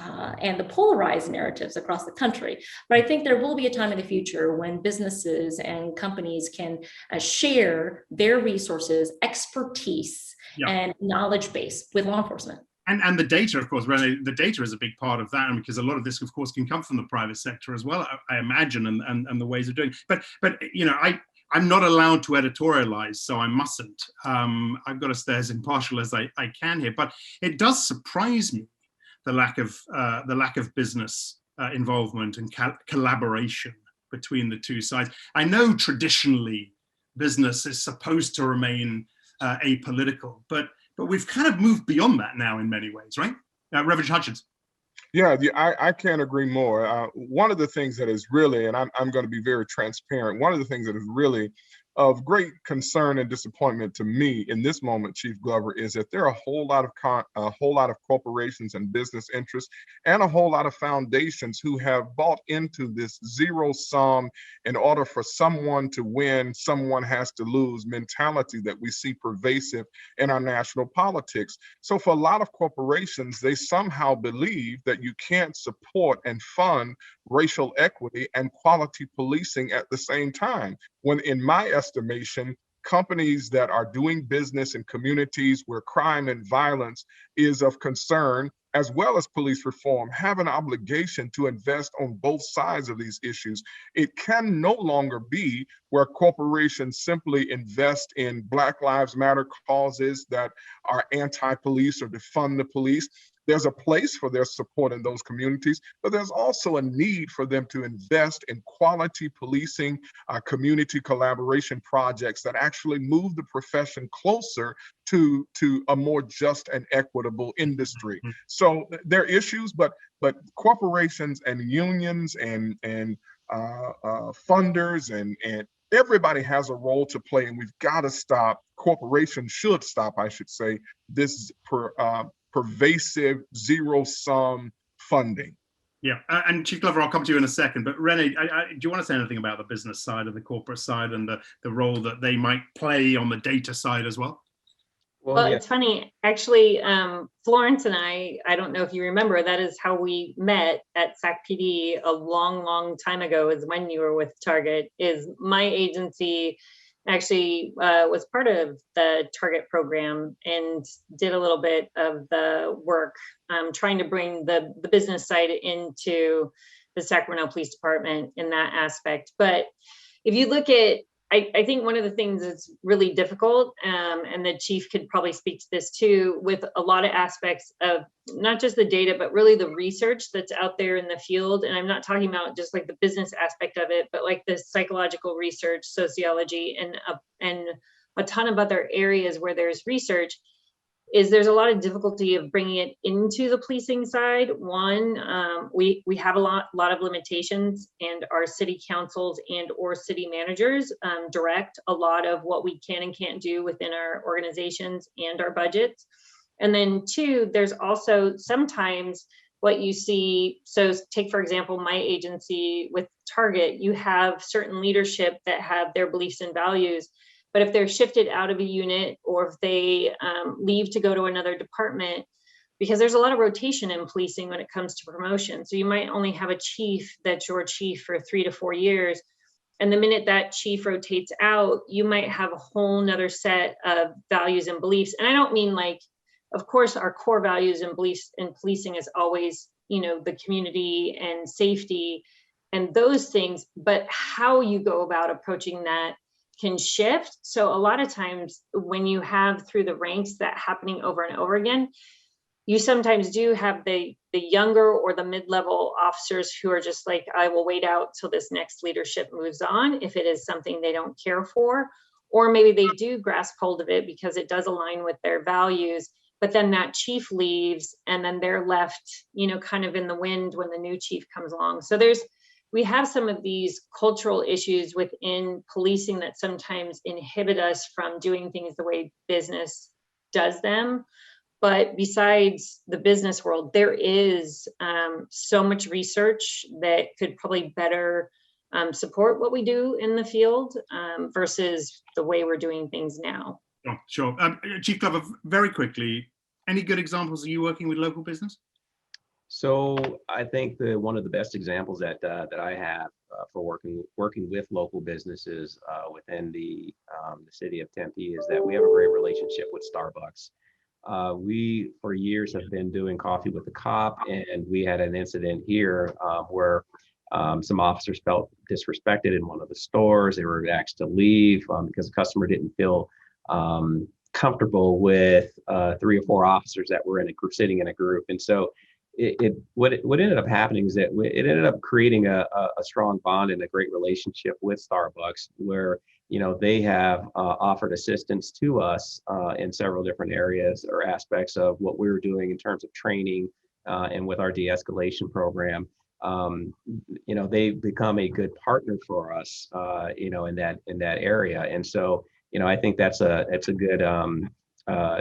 and the polarized narratives across the country. But I think there will be a time in the future when businesses and companies can share their resources, expertise, and knowledge base with law enforcement. And the data, of course, Rene, the data is a big part of that, and because a lot of this, of course, can come from the private sector as well, I imagine, and the ways of doing. But I'm not allowed to editorialize, so I mustn't. I've got to stay as impartial as I can here. But it does surprise me the lack of business involvement and collaboration between the two sides. I know traditionally business is supposed to remain apolitical, but we've kind of moved beyond that now in many ways, right? Reverend Hutchins. Yeah, I can't agree more. One of the things that is really, and I'm going to be very transparent, one of the things that is really of great concern and disappointment to me in this moment, Chief Glover, is that there are a whole lot of corporations and business interests and a whole lot of foundations who have bought into this zero sum, in order for someone to win, someone has to lose mentality that we see pervasive in our national politics. So for a lot of corporations, they somehow believe that you can't support and fund racial equity and quality policing at the same time, when in my estimation, companies that are doing business in communities where crime and violence is of concern, as well as police reform, have an obligation to invest on both sides of these issues. It can no longer be where corporations simply invest in Black Lives Matter causes that are anti-police or defund the police. There's a place for their support in those communities, but there's also a need for them to invest in quality policing, community collaboration projects that actually move the profession closer to a more just and equitable industry. So there are issues, but corporations and unions and funders and everybody has a role to play, and we've got to stop. Corporations should stop, I should say, this pervasive zero-sum funding. Yeah, and Chief Glover, I'll come to you in a second, but Rene, do you want to say anything about the business side and the corporate side and the role that they might play on the data side as well? Well, yeah. It's funny, actually, Florence and I don't know if you remember, that is how we met at SAC PD a long, long time ago, is when you were with Target. Is my agency actually was part of the Target program and did a little bit of the work trying to bring the business side into the Sacramento Police Department in that aspect. But if you look at, I think one of the things that's really difficult, and the chief could probably speak to this too, with a lot of aspects of not just the data, but really the research that's out there in the field. And I'm not talking about just like the business aspect of it, but like the psychological research, sociology, and a ton of other areas where there's research. is there's a lot of difficulty of bringing it into the policing side. One, we have a lot of limitations, and our city councils and or city managers direct a lot of what we can and can't do within our organizations and our budgets. And then two, there's also sometimes what you see, so take for example, my agency with Target, you have certain leadership that have their beliefs and values, but if they're shifted out of a unit or if they leave to go to another department, because there's a lot of rotation in policing when it comes to promotion. So you might only have a chief that's your chief for 3 to 4 years. And the minute that chief rotates out, you might have a whole nother set of values and beliefs. And I don't mean like, of course, our core values and beliefs in policing is always, you know, the community and safety and those things, but how you go about approaching that can shift. So a lot of times when you have through the ranks that happening over and over again, you sometimes do have the younger or the mid-level officers who are just like, I will wait out till this next leadership moves on if it is something they don't care for, or maybe they do grasp hold of it because it does align with their values, but then that chief leaves and then they're left, you know, kind of in the wind when the new chief comes along. So we have some of these cultural issues within policing that sometimes inhibit us from doing things the way business does them. But besides the business world, there is so much research that could probably better support what we do in the field versus the way we're doing things now. Oh, sure. Chief Glover, very quickly, any good examples of you working with local business? So I think one of the best examples that I have for working with local businesses within the city of Tempe is that we have a great relationship with Starbucks. We for years have been doing coffee with the cop, and we had an incident here where some officers felt disrespected in one of the stores. They were asked to leave because the customer didn't feel comfortable with 3 or 4 officers that were sitting in a group. And so what ended up happening is that it ended up creating a strong bond and a great relationship with Starbucks, where, you know, they have offered assistance to us in several different areas or aspects of what we were doing in terms of training and with our de-escalation program. You know, they've become a good partner for us, you know, in that area. And so, you know, I think it's a good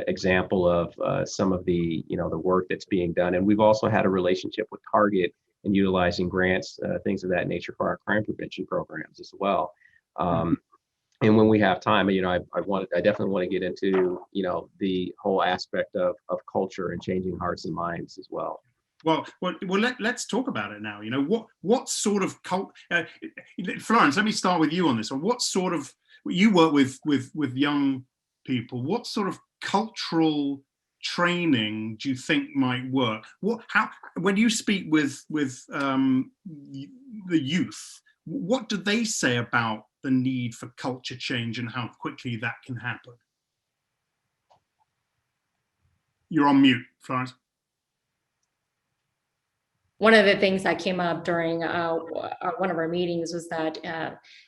example of some of the, you know, the work that's being done. And we've also had a relationship with Target and utilizing grants, things of that nature for our crime prevention programs as well. And when we have time, you know, I definitely want to get into, you know, the whole aspect of culture and changing hearts and minds as well. Well, let's talk about it now. You know, what sort of Florence, let me start with you on this one. What sort of, you work with young people, what sort of cultural training do you think might work? When you speak with the youth, what do they say about the need for culture change and how quickly that can happen? You're on mute, Florence. One of the things that came up during one of our meetings was that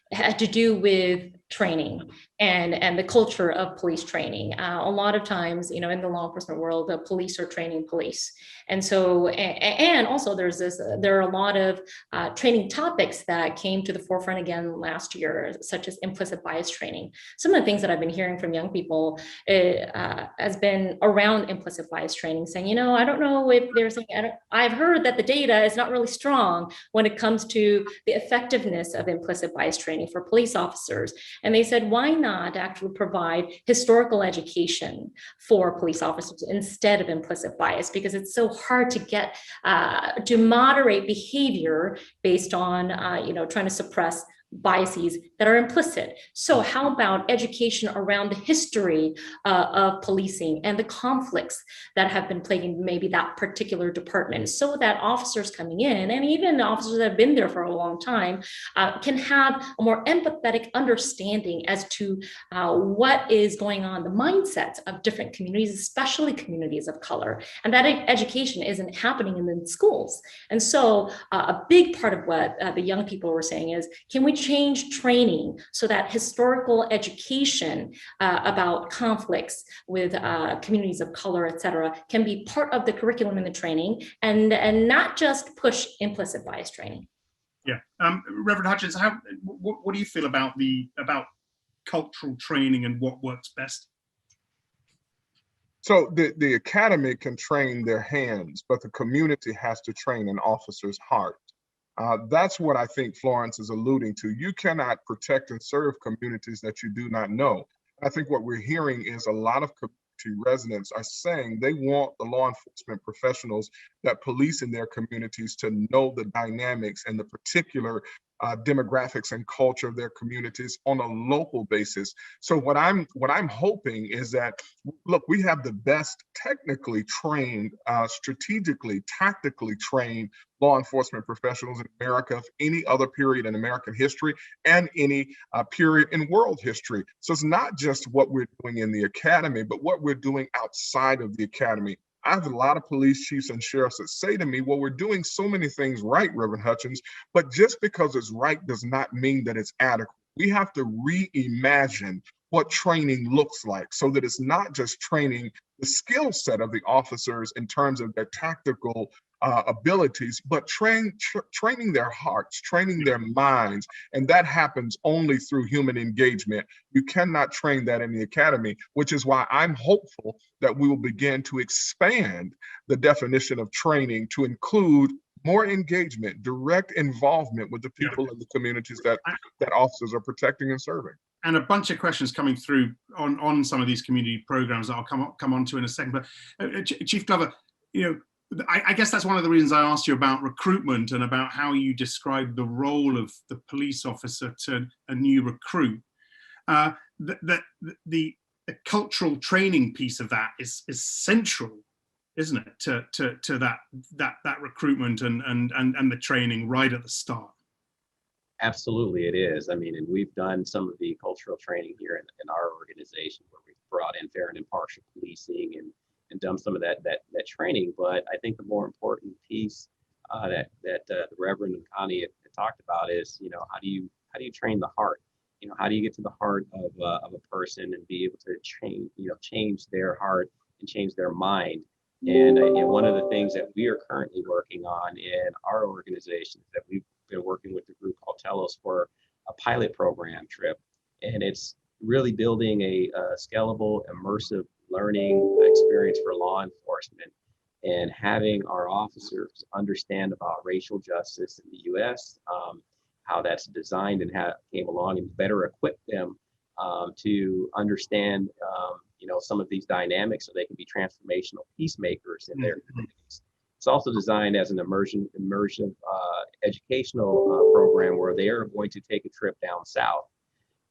it had to do with training and the culture of police training. A lot of times, you know, in the law enforcement world, the police are training police. And so, and also there are a lot of training topics that came to the forefront again last year, such as implicit bias training. Some of the things that I've been hearing from young people has been around implicit bias training, saying, you know, I don't know if there's, I've heard that the data is not really strong when it comes to the effectiveness of implicit bias training for police officers. And they said, why not actually provide historical education for police officers instead of implicit bias? Because it's so hard to get to moderate behavior based on, you know, trying to suppress biases that are implicit. So how about education around the history of policing and the conflicts that have been plaguing maybe that particular department, so that officers coming in, and even officers that have been there for a long time, can have a more empathetic understanding as to what is going on, the mindsets of different communities, especially communities of color. And that education isn't happening in the schools. And so a big part of what the young people were saying is, can we change training so that historical education about conflicts with communities of color, et cetera, can be part of the curriculum in the training, and not just push implicit bias training. Yeah, Reverend Hutchins, what do you feel about cultural training and what works best? So the academy can train their hands, but the community has to train an officer's heart. That's what I think Florence is alluding to. You cannot protect and serve communities that you do not know. I think what we're hearing is a lot of community residents are saying they want the law enforcement professionals that police in their communities to know the dynamics and the particular demographics and culture of their communities on a local basis. So what I'm hoping is that, look, we have the best technically trained, strategically, tactically trained law enforcement professionals in America of any other period in American history and any period in world history. So it's not just what we're doing in the academy, but what we're doing outside of the academy. I have a lot of police chiefs and sheriffs that say to me, well, we're doing so many things right, Reverend Hutchins, but just because it's right does not mean that it's adequate. We have to reimagine what training looks like so that it's not just training the skill set of the officers in terms of their tactical abilities, but training their hearts, training their minds. And that happens only through human engagement. You cannot train that in the academy, which is why I'm hopeful that we will begin to expand the definition of training to include more engagement, direct involvement with the people in the communities that officers are protecting and serving. And a bunch of questions coming through on some of these community programs that I'll come on to in a second. But Chief Glover, I guess that's one of the reasons I asked you about recruitment and about how you describe the role of the police officer to a new recruit. The cultural training piece of that is central, isn't it, to that recruitment and the training right at the start? Absolutely, it is. I mean, and we've done some of the cultural training here in our organization where we've brought in fair and impartial policing and done some of that training. But I think the more important piece that the Reverend and Connie had talked about is, how do you train the heart? How do you get to the heart of a person and be able to change their heart and change their mind? And one of the things that we are currently working on in our organization is that we've been working with a group called Telos for a pilot program trip, and it's really building a scalable, immersive learning experience for law enforcement and having our officers understand about racial justice in the U.S., how that's designed and how it came along, and better equip them to understand some of these dynamics so they can be transformational peacemakers in their communities. It's also designed as an immersive educational program where they are going to take a trip down south.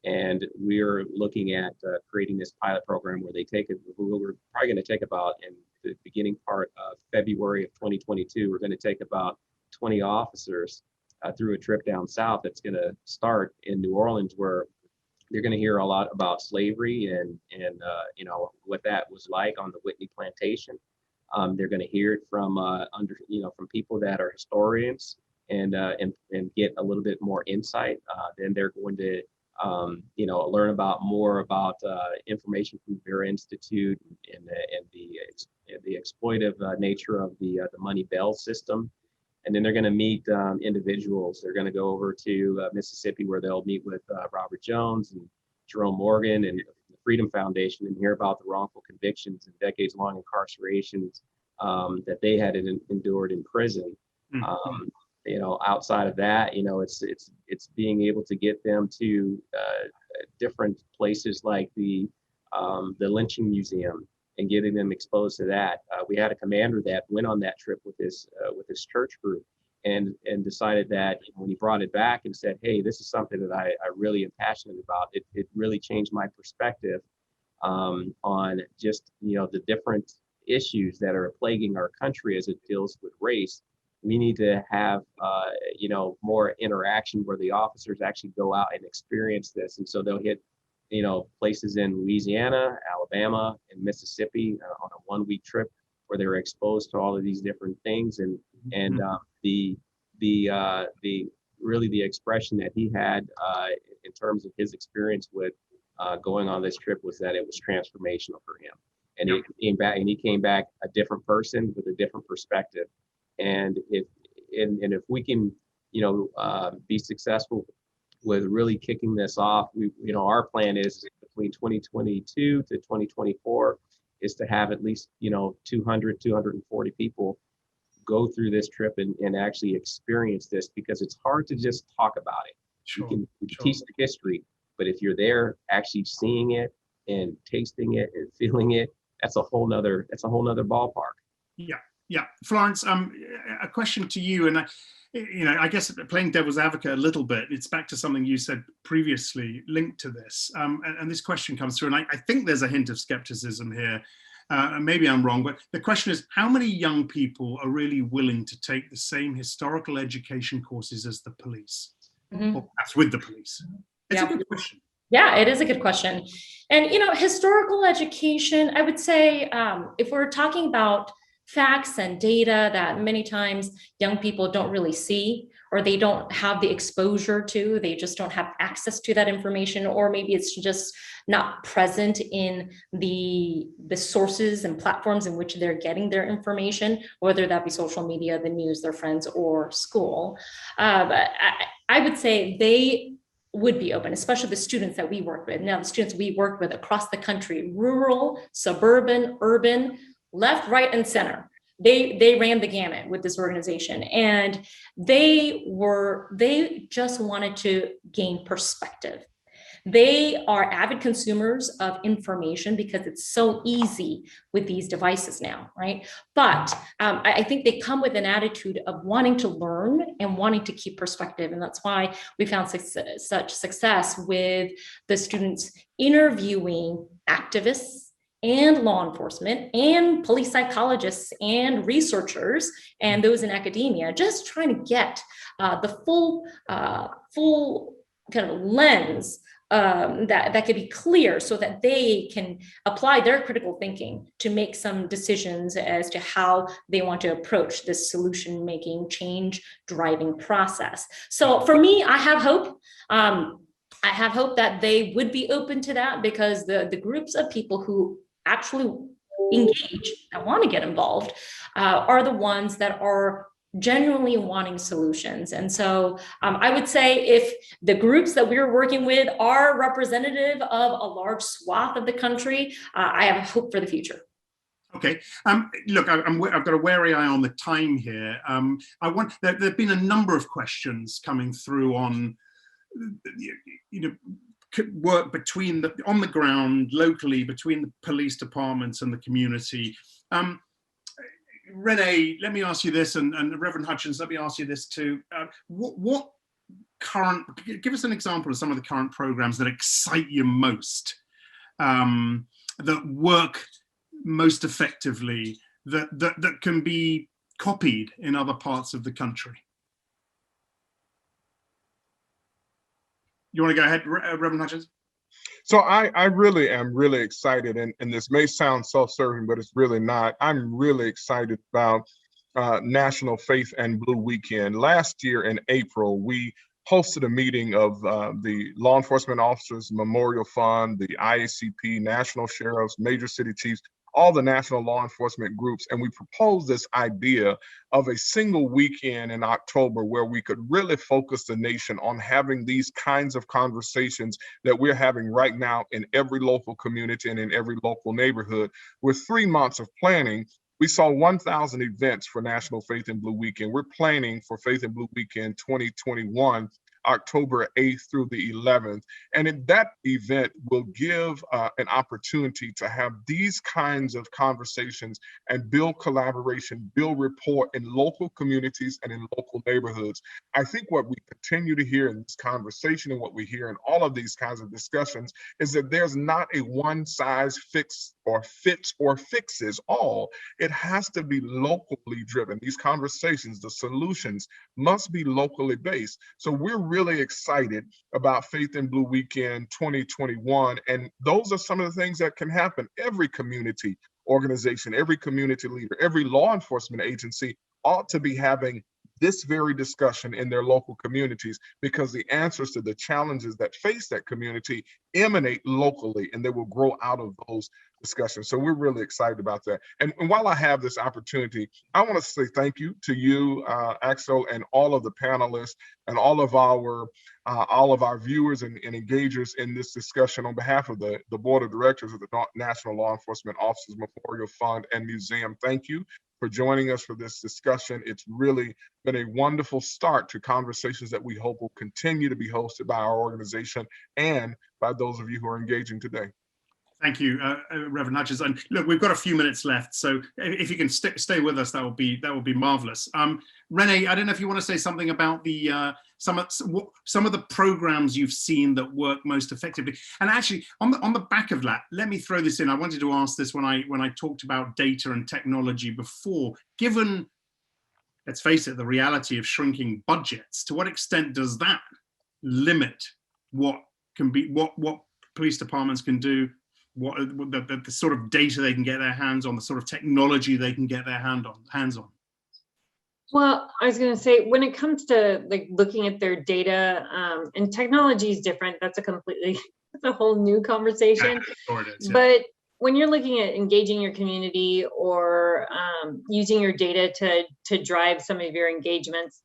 And we're looking at creating this pilot program where we're probably going to take about, in the beginning part of February of 2022, we're going to take about 20 officers through a trip down south that's going to start in New Orleans, where they're going to hear a lot about slavery and what that was like on the Whitney plantation. They're going to hear it from from people that are historians and get a little bit more insight. Then they're going to learn about more about information from their institute and the exploitive nature of the money bail system. And then they're going to meet individuals. They're going to go over to Mississippi, where they'll meet with Robert Jones and Jerome Morgan and the Freedom Foundation and hear about the wrongful convictions and decades-long incarcerations that they had endured in prison. Outside of that, it's being able to get them to different places like the lynching museum and getting them exposed to that. We had a commander that went on that trip with his church group and decided that when he brought it back and said, hey, this is something that I really am passionate about, it really changed my perspective on just, the different issues that are plaguing our country as it deals with race. We need to have, more interaction where the officers actually go out and experience this. And so they'll hit, places in Louisiana, Alabama, and Mississippi on a 1-week trip where they were exposed to all of these different things. And the really the expression that he had in terms of his experience with going on this trip was that it was transformational for him. And he came back a different person with a different perspective. And if we can, be successful with really kicking this off, our plan is between 2022 to 2024 is to have at least 200, 240 people go through this trip and actually experience this, because it's hard to just talk about it. Sure, you can teach the history, but if you're there actually seeing it and tasting it and feeling it, that's a whole nother ballpark. Yeah. Florence, a question to you, and I guess playing devil's advocate a little bit, it's back to something you said previously linked to this, and this question comes through, and I think there's a hint of skepticism here, and maybe I'm wrong, but the question is, how many young people are really willing to take the same historical education courses as the police, or perhaps with the police? It's a good question. Yeah, it is a good question. And, historical education, I would say, if we're talking about facts and data that many times young people don't really see, or they don't have the exposure to, they just don't have access to that information, or maybe it's just not present in the sources and platforms in which they're getting their information, whether that be social media, the news, their friends, or school. But I would say they would be open, especially the students that we work with. Now, the students we work with across the country, rural, suburban, urban, left, right, and center. They ran the gamut with this organization, and they just wanted to gain perspective. They are avid consumers of information because it's so easy with these devices now, right? But I think they come with an attitude of wanting to learn and wanting to keep perspective. And that's why we found such success with the students interviewing activists and law enforcement and police psychologists and researchers and those in academia, just trying to get the full kind of lens that could be clear, so that they can apply their critical thinking to make some decisions as to how they want to approach this solution making, change driving process. So for me, I have hope. I have hope that they would be open to that, because the groups of people who actually engage, that want to get involved, are the ones that are genuinely wanting solutions. And so I would say if the groups that we're working with are representative of a large swath of the country, I have hope for the future. Okay. Look, I've got a wary eye on the time here. There have been a number of questions coming through on, work between on the ground locally between the police departments and the community. Renee, let me ask you this, and Reverend Hutchins, let me ask you this too. Give us an example of some of the current programs that excite you most, that work most effectively, that can be copied in other parts of the country. You want to go ahead, Reverend Hutchins? So I really am really excited, and this may sound self-serving, but it's really not. I'm really excited about National Faith and Blue Weekend. Last year in April, we hosted a meeting of the Law Enforcement Officers Memorial Fund, the IACP, National Sheriffs, Major City Chiefs, all the national law enforcement groups, and we proposed this idea of a single weekend in October where we could really focus the nation on having these kinds of conversations that we're having right now in every local community and in every local neighborhood. With 3 months of planning, we saw 1,000 events for National Faith and Blue Weekend. We're planning for Faith and Blue Weekend 2021, October 8th through the 11th. And that event will give an opportunity to have these kinds of conversations and build collaboration, build rapport in local communities and in local neighborhoods. I think what we continue to hear in this conversation and what we hear in all of these kinds of discussions is that there's not a one size fits or fixes all. It has to be locally driven. These conversations, the solutions must be locally based. So we're really excited about Faith and Blue Weekend 2021. And those are some of the things that can happen. Every community organization, every community leader, every law enforcement agency ought to be having this very discussion in their local communities, because the answers to the challenges that face that community emanate locally, and they will grow out of those discussions. So we're really excited about that. And while I have this opportunity, I want to say thank you to you, Axel, and all of the panelists and all of our viewers and engagers in this discussion. On behalf of the board of directors of the National Law Enforcement Officers Memorial Fund and Museum, thank you for joining us for this discussion. It's really been a wonderful start to conversations that we hope will continue to be hosted by our organization and by those of you who are engaging today. Thank you, Reverend Hutchins. And look, we've got a few minutes left, so if you can stay with us, that would be marvelous. Renee, I don't know if you want to say something about the some of the programs you've seen that work most effectively. And actually, on the back of that, let me throw this in. I wanted to ask this when I talked about data and technology before. Given, let's face it, the reality of shrinking budgets, to what extent does that limit what police departments can do? What the sort of data they can get their hands on, the sort of technology they can get their hands on? Well, I was going to say, when it comes to like looking at their data, and technology is different. That's a whole new conversation. Sure it is, yeah. But when you're looking at engaging your community or using your data to drive some of your engagements,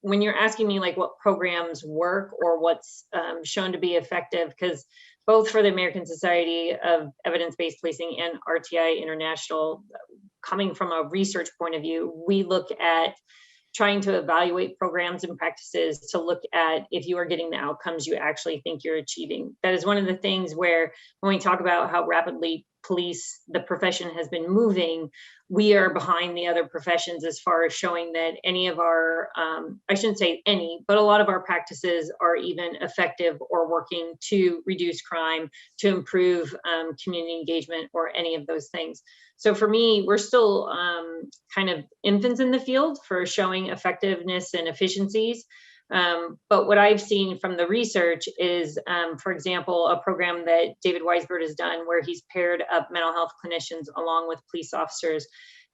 when you're asking me like what programs work or what's shown to be effective, because both for the American Society of Evidence-Based Policing and RTI International, coming from a research point of view, we look at trying to evaluate programs and practices to look at if you are getting the outcomes you actually think you're achieving. That is one of the things where when we talk about how rapidly the profession has been moving, we are behind the other professions as far as showing that any of our, I shouldn't say any, but a lot of our practices are even effective or working to reduce crime, to improve community engagement, or any of those things. So for me, we're still kind of infants in the field for showing effectiveness and efficiencies. But what I've seen from the research is, for example, a program that David Weisbert has done where he's paired up mental health clinicians along with police officers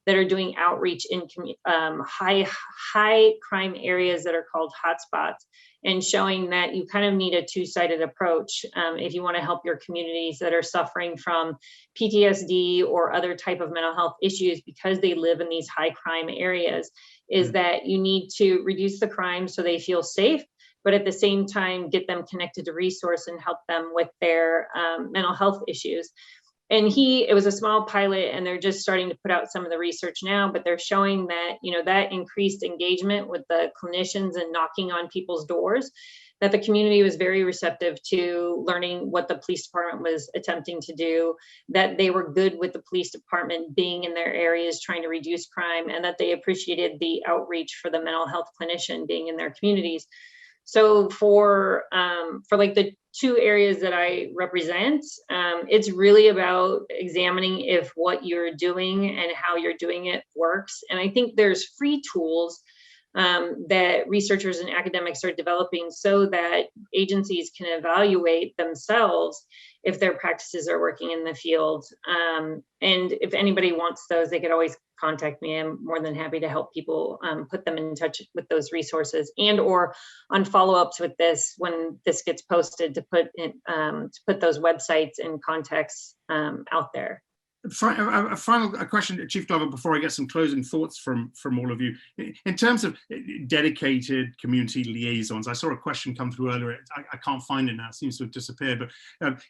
that are doing outreach in high crime areas that are called hotspots, and showing that you kind of need a two-sided approach if you want to help your communities that are suffering from PTSD or other type of mental health issues because they live in these high crime areas, is that you need to reduce the crime so they feel safe, but at the same time get them connected to resource and help them with their mental health issues. And it was a small pilot, and they're just starting to put out some of the research now, but they're showing that, that increased engagement with the clinicians and knocking on people's doors, that the community was very receptive to learning what the police department was attempting to do, that they were good with the police department being in their areas trying to reduce crime, and that they appreciated the outreach for the mental health clinician being in their communities. So for like the two areas that I represent, it's really about examining if what you're doing and how you're doing it works. And I think there's free tools that researchers and academics are developing so that agencies can evaluate themselves if their practices are working in the field. And if anybody wants those, they could always contact me. I'm more than happy to help people put them in touch with those resources, and or on follow-ups with this when this gets posted to put those websites and contacts out there. A final question, Chief Glover, before I get some closing thoughts from all of you. In terms of dedicated community liaisons, I saw a question come through earlier. I can't find it now, it seems to have disappeared, but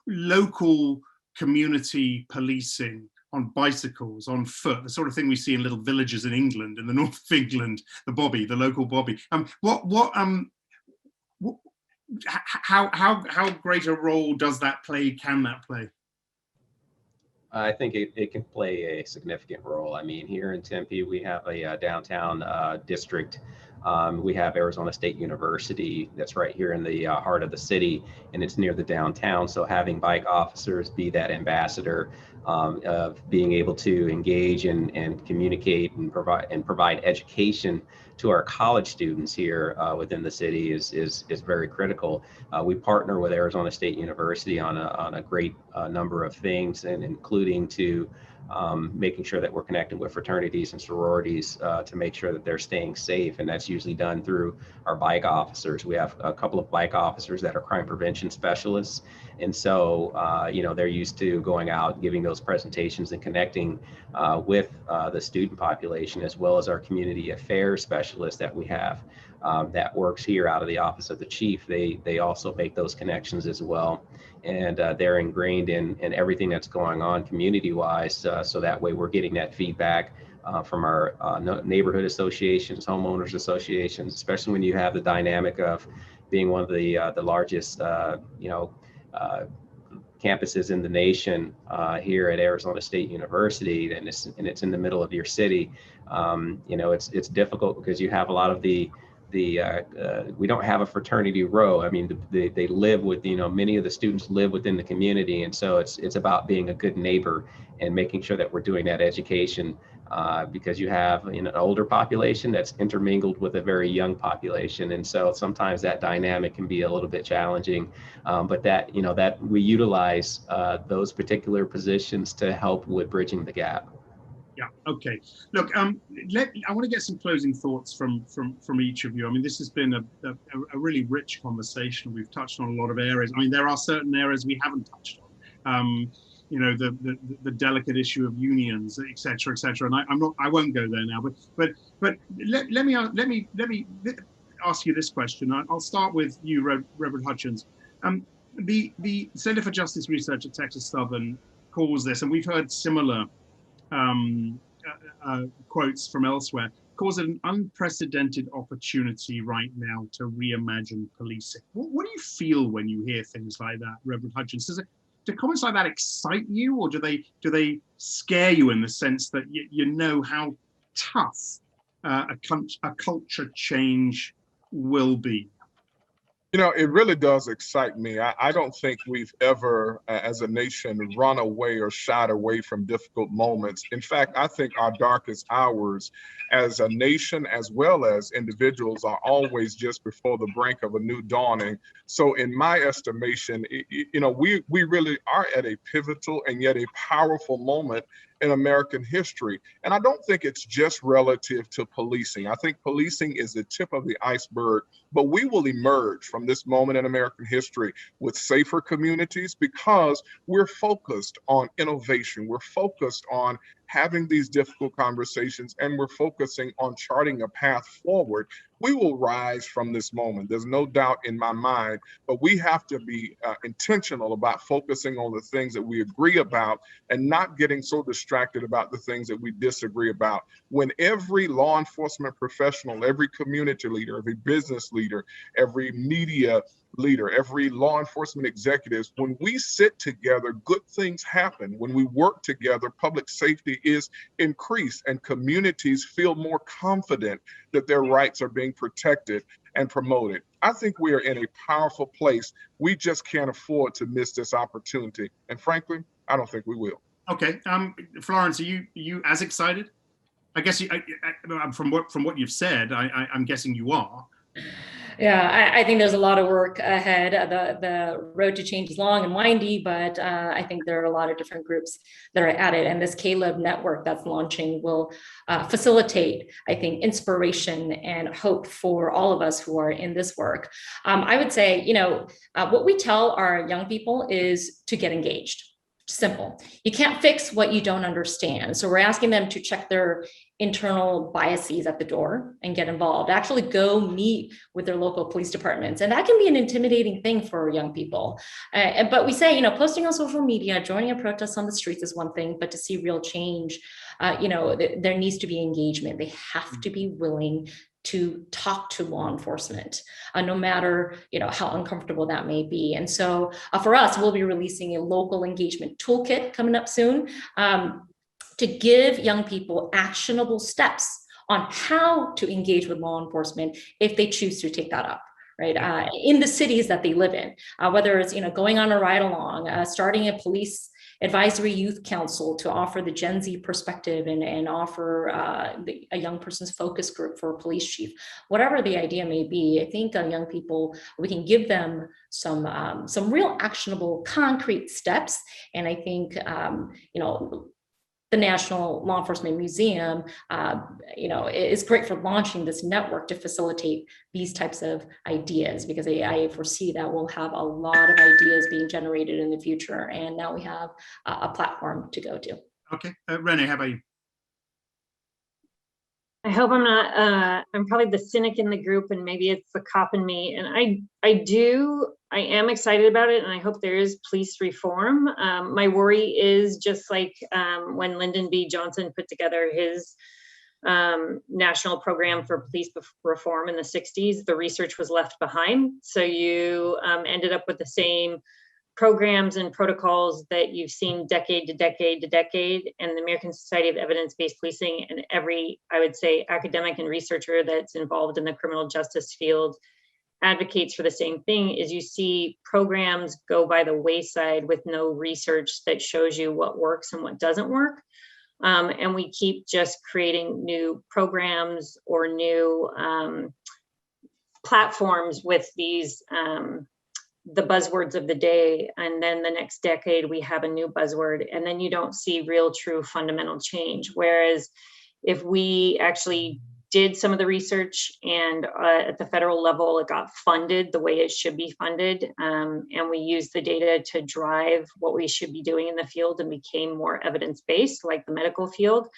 local community policing on bicycles, on foot, the sort of thing we see in little villages in England, in the north of England, the local bobby. How great a role does that play, can that play? I think it can play a significant role. I mean, here in Tempe, we have a downtown district. We have Arizona State University that's right here in the heart of the city, and it's near the downtown. So having bike officers be that ambassador of being able to engage and communicate and provide education to our college students here within the city is very critical. We partner with Arizona State University on a great number of things, and including to making sure that we're connecting with fraternities and sororities to make sure that they're staying safe. And that's usually done through our bike officers. We have a couple of bike officers that are crime prevention specialists. And so, they're used to going out, giving those presentations and connecting with the student population, as well as our community affairs specialist that we have that works here out of the office of the chief. They also make those connections as well. And they're ingrained in everything that's going on community-wise. So that way we're getting that feedback from our neighborhood associations, homeowners associations, especially when you have the dynamic of being one of the largest, campuses in the nation here at Arizona State University, and it's in the middle of your city. It's difficult because you have a lot of we don't have a fraternity row. I mean, they live with, many of the students live within the community. And so it's about being a good neighbor and making sure that we're doing that education because you have an older population that's intermingled with a very young population. And so sometimes that dynamic can be a little bit challenging, but that we utilize those particular positions to help with bridging the gap. Yeah. Okay. Look, I want to get some closing thoughts from each of you. I mean, this has been a really rich conversation. We've touched on a lot of areas. I mean, there are certain areas we haven't touched on. The delicate issue of unions, et cetera, et cetera. And I won't go there now. But let me ask you this question. I'll start with you, Reverend Hutchins. The Center for Justice Research at Texas Southern calls this, and we've heard similar quotes from elsewhere, calls it an unprecedented opportunity right now to reimagine policing. What do you feel when you hear things like that, Reverend Hutchins? Do comments like that excite you, or do they scare you in the sense that you know how tough a culture change will be? It really does excite me. I don't think we've ever, as a nation, run away or shied away from difficult moments. In fact, I think our darkest hours as a nation, as well as individuals, are always just before the brink of a new dawning. So in my estimation, we really are at a pivotal and yet a powerful moment in American history. And I don't think it's just relative to policing. I think policing is the tip of the iceberg, but we will emerge from this moment in American history with safer communities because we're focused on innovation. We're focused on having these difficult conversations, and we're focusing on charting a path forward. We will rise from this moment. There's no doubt in my mind, but we have to be intentional about focusing on the things that we agree about and not getting so distracted about the things that we disagree about. When every law enforcement professional, every community leader, every business leader, every media leader, every law enforcement executive, when we sit together, good things happen. When we work together, public safety is increased and communities feel more confident that their rights are being protected and promoted. I think we are in a powerful place. We just can't afford to miss this opportunity. And frankly, I don't think we will. Okay. Florence, are you as excited? I guess from what you've said, I'm guessing you are. Yeah, I think there's a lot of work ahead. The road to change is long and windy, but I think there are a lot of different groups that are at it. And this Caleb network that's launching will facilitate, I think, inspiration and hope for all of us who are in this work. I would say, what we tell our young people is to get engaged. Simple. You can't fix what you don't understand. So we're asking them to check their internal biases at the door and get involved. Actually go meet with their local police departments. And that can be an intimidating thing for young people. But we say, posting on social media, joining a protest on the streets is one thing, but to see real change, there needs to be engagement. They have to be willing to talk to law enforcement, no matter how uncomfortable that may be. And so for us, we'll be releasing a local engagement toolkit coming up soon to give young people actionable steps on how to engage with law enforcement if they choose to take that up. Right, in the cities that they live in, whether it's going on a ride along, starting a police advisory youth council to offer the Gen Z perspective and offer a young person's focus group for a police chief. Whatever the idea may be, I think young people, we can give them some real actionable, concrete steps. And I think, the National Law Enforcement Museum, is great for launching this network to facilitate these types of ideas, because I foresee that we'll have a lot of ideas being generated in the future. And now we have a platform to go to. Okay, Renee, how about you? I hope I'm not, I'm probably the cynic in the group, and maybe it's the cop in me. And I am excited about it, and I hope there is police reform. My worry is just like when Lyndon B. Johnson put together his national program for police reform in the 60s, the research was left behind. So you ended up with the same programs and protocols that you've seen decade to decade to decade. And the American Society of Evidence-Based Policing, and every, I would say, academic and researcher that's involved in the criminal justice field advocates for the same thing, is you see programs go by the wayside with no research that shows you what works and what doesn't work. And we keep just creating new programs or new platforms with these the buzzwords of the day, and then the next decade we have a new buzzword, and then you don't see real true fundamental change. Whereas if we actually did some of the research and at the federal level it got funded the way it should be funded, and we used the data to drive what we should be doing in the field and became more evidence-based like the medical field,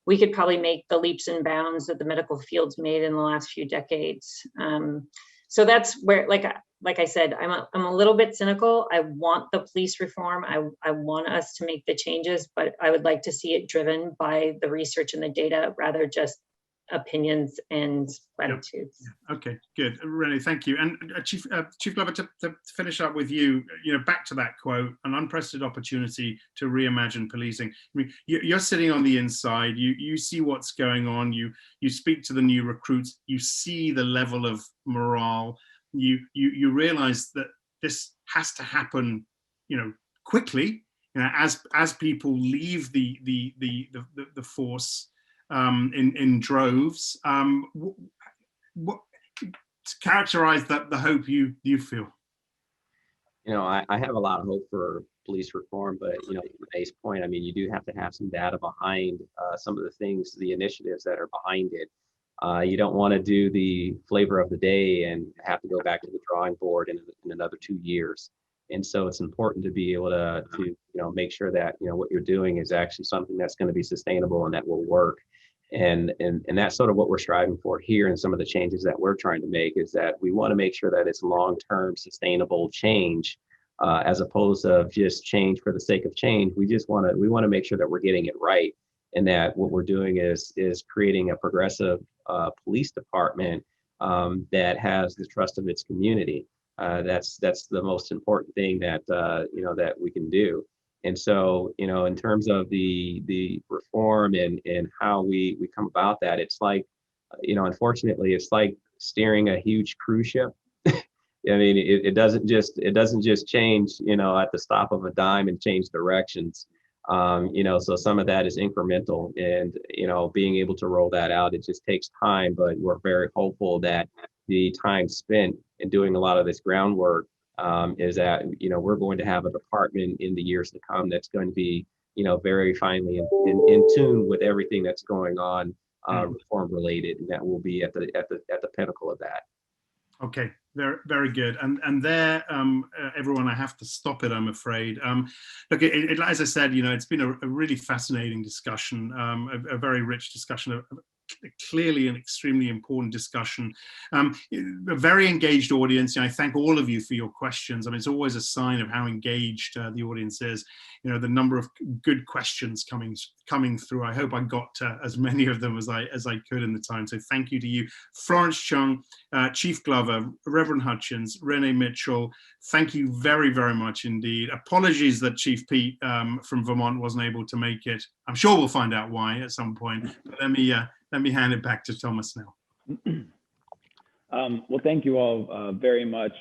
we could probably make the leaps and bounds that the medical field's made in the last few decades. So that's where, like I said, I'm a little bit cynical. I want the police reform. I want us to make the changes, but I would like to see it driven by the research and the data rather just opinions and platitudes. Yeah. Okay, good. Renee, thank you. And Chief Glover, to finish up with you, back to that quote, an unprecedented opportunity to reimagine policing. I mean, you're sitting on the inside, you see what's going on, you speak to the new recruits, you see the level of morale, you realize that this has to happen, quickly, as people leave the force in droves. What to characterize the hope you feel? I have a lot of hope for police reform, but Renee's point, I mean, you do have to have some data behind some of the things, the initiatives that are behind it. You don't want to do the flavor of the day and have to go back to the drawing board in another 2 years. And so it's important to be able to make sure that what you're doing is actually something that's going to be sustainable and that will work. And that's sort of what we're striving for here, and some of the changes that we're trying to make is that we want to make sure that it's long-term sustainable change, as opposed to just change for the sake of change. We want to make sure that we're getting it right, and that what we're doing is creating a progressive police department that has the trust of its community. That's the most important thing that that we can do. And so, in terms of the reform and how we come about that, it's like, unfortunately, it's like steering a huge cruise ship. I mean, it doesn't just change, at the stop of a dime and change directions. So some of that is incremental, and, being able to roll that out, it just takes time, but we're very hopeful that the time spent in doing a lot of this groundwork is that, we're going to have a department in the years to come that's going to be, very finely in tune with everything that's going on reform related, and that will be at the pinnacle of that. Okay, very, very good. And there, everyone, I have to stop it, I'm afraid. Look, as I said, it's been a really fascinating discussion, a very rich discussion, clearly an extremely important discussion. A very engaged audience. I thank all of you for your questions. I mean, it's always a sign of how engaged the audience is. The number of good questions coming through. I hope I got as many of them as I could in the time. So thank you to you, Florence Chung, Chief Glover, Reverend Hutchins, Renee Mitchell. Thank you very, very much indeed. Apologies that Chief Peete from Vermont wasn't able to make it. I'm sure we'll find out why at some point. But let me hand it back to Thomas now. Well, thank you all very much.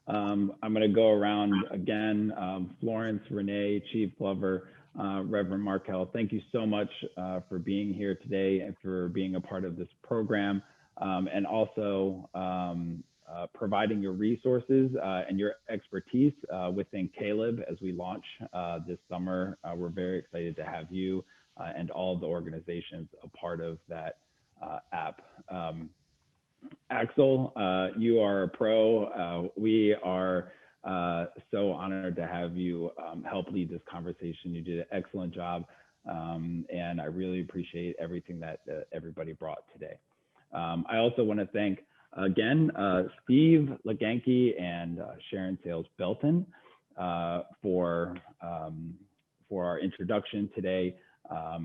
I'm going to go around again. Florence, Renee, Chief Glover, Reverend Markel, thank you so much for being here today and for being a part of this program, and also providing your resources and your expertise within Caleb as we launch this summer. We're very excited to have you and all the organizations a part of that app. Axel, you are a pro. We are so honored to have you help lead this conversation. You did an excellent job, and I really appreciate everything that everybody brought today. I also want to thank again Steve LaGanke and Sharon Sayles Belton for our introduction today. I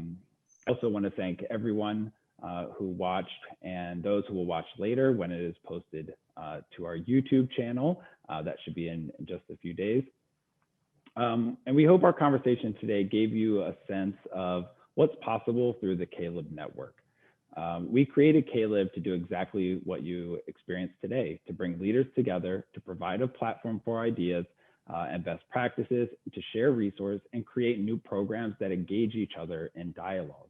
also want to thank everyone who watched and those who will watch later when it is posted to our YouTube channel. That should be in just a few days. And we hope our conversation today gave you a sense of what's possible through the Caleb network. We created Caleb to do exactly what you experienced today, to bring leaders together, to provide a platform for ideas and best practices, to share resources and create new programs that engage each other in dialogue.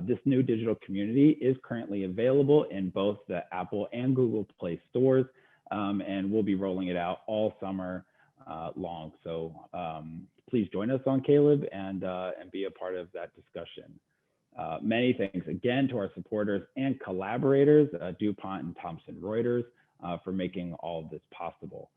This new digital community is currently available in both the Apple and Google Play stores, and we'll be rolling it out all summer long. So please join us on Caleb and be a part of that discussion. Many thanks again to our supporters and collaborators, DuPont and Thomson Reuters, for making all of this possible.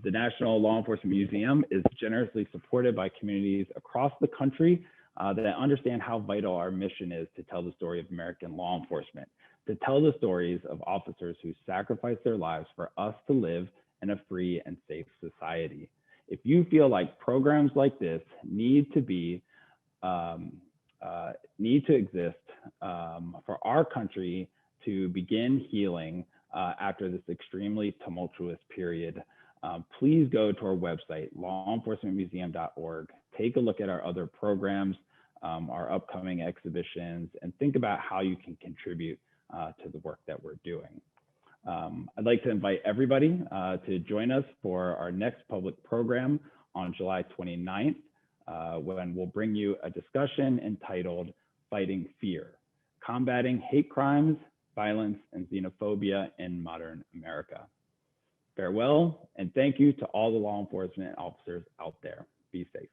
The National Law Enforcement Museum is generously supported by communities across the country that understand how vital our mission is to tell the story of American law enforcement, to tell the stories of officers who sacrifice their lives for us to live in a free and safe society. If you feel like programs like this need to exist for our country to begin healing after this extremely tumultuous period, please go to our website, lawenforcementmuseum.org. Take a look at our other programs, our upcoming exhibitions, and think about how you can contribute to the work that we're doing. I'd like to invite everybody to join us for our next public program on July 29th, when we'll bring you a discussion entitled Fighting Fear, Combating Hate Crimes, Violence, and Xenophobia in Modern America. Farewell, and thank you to all the law enforcement officers out there. Be safe.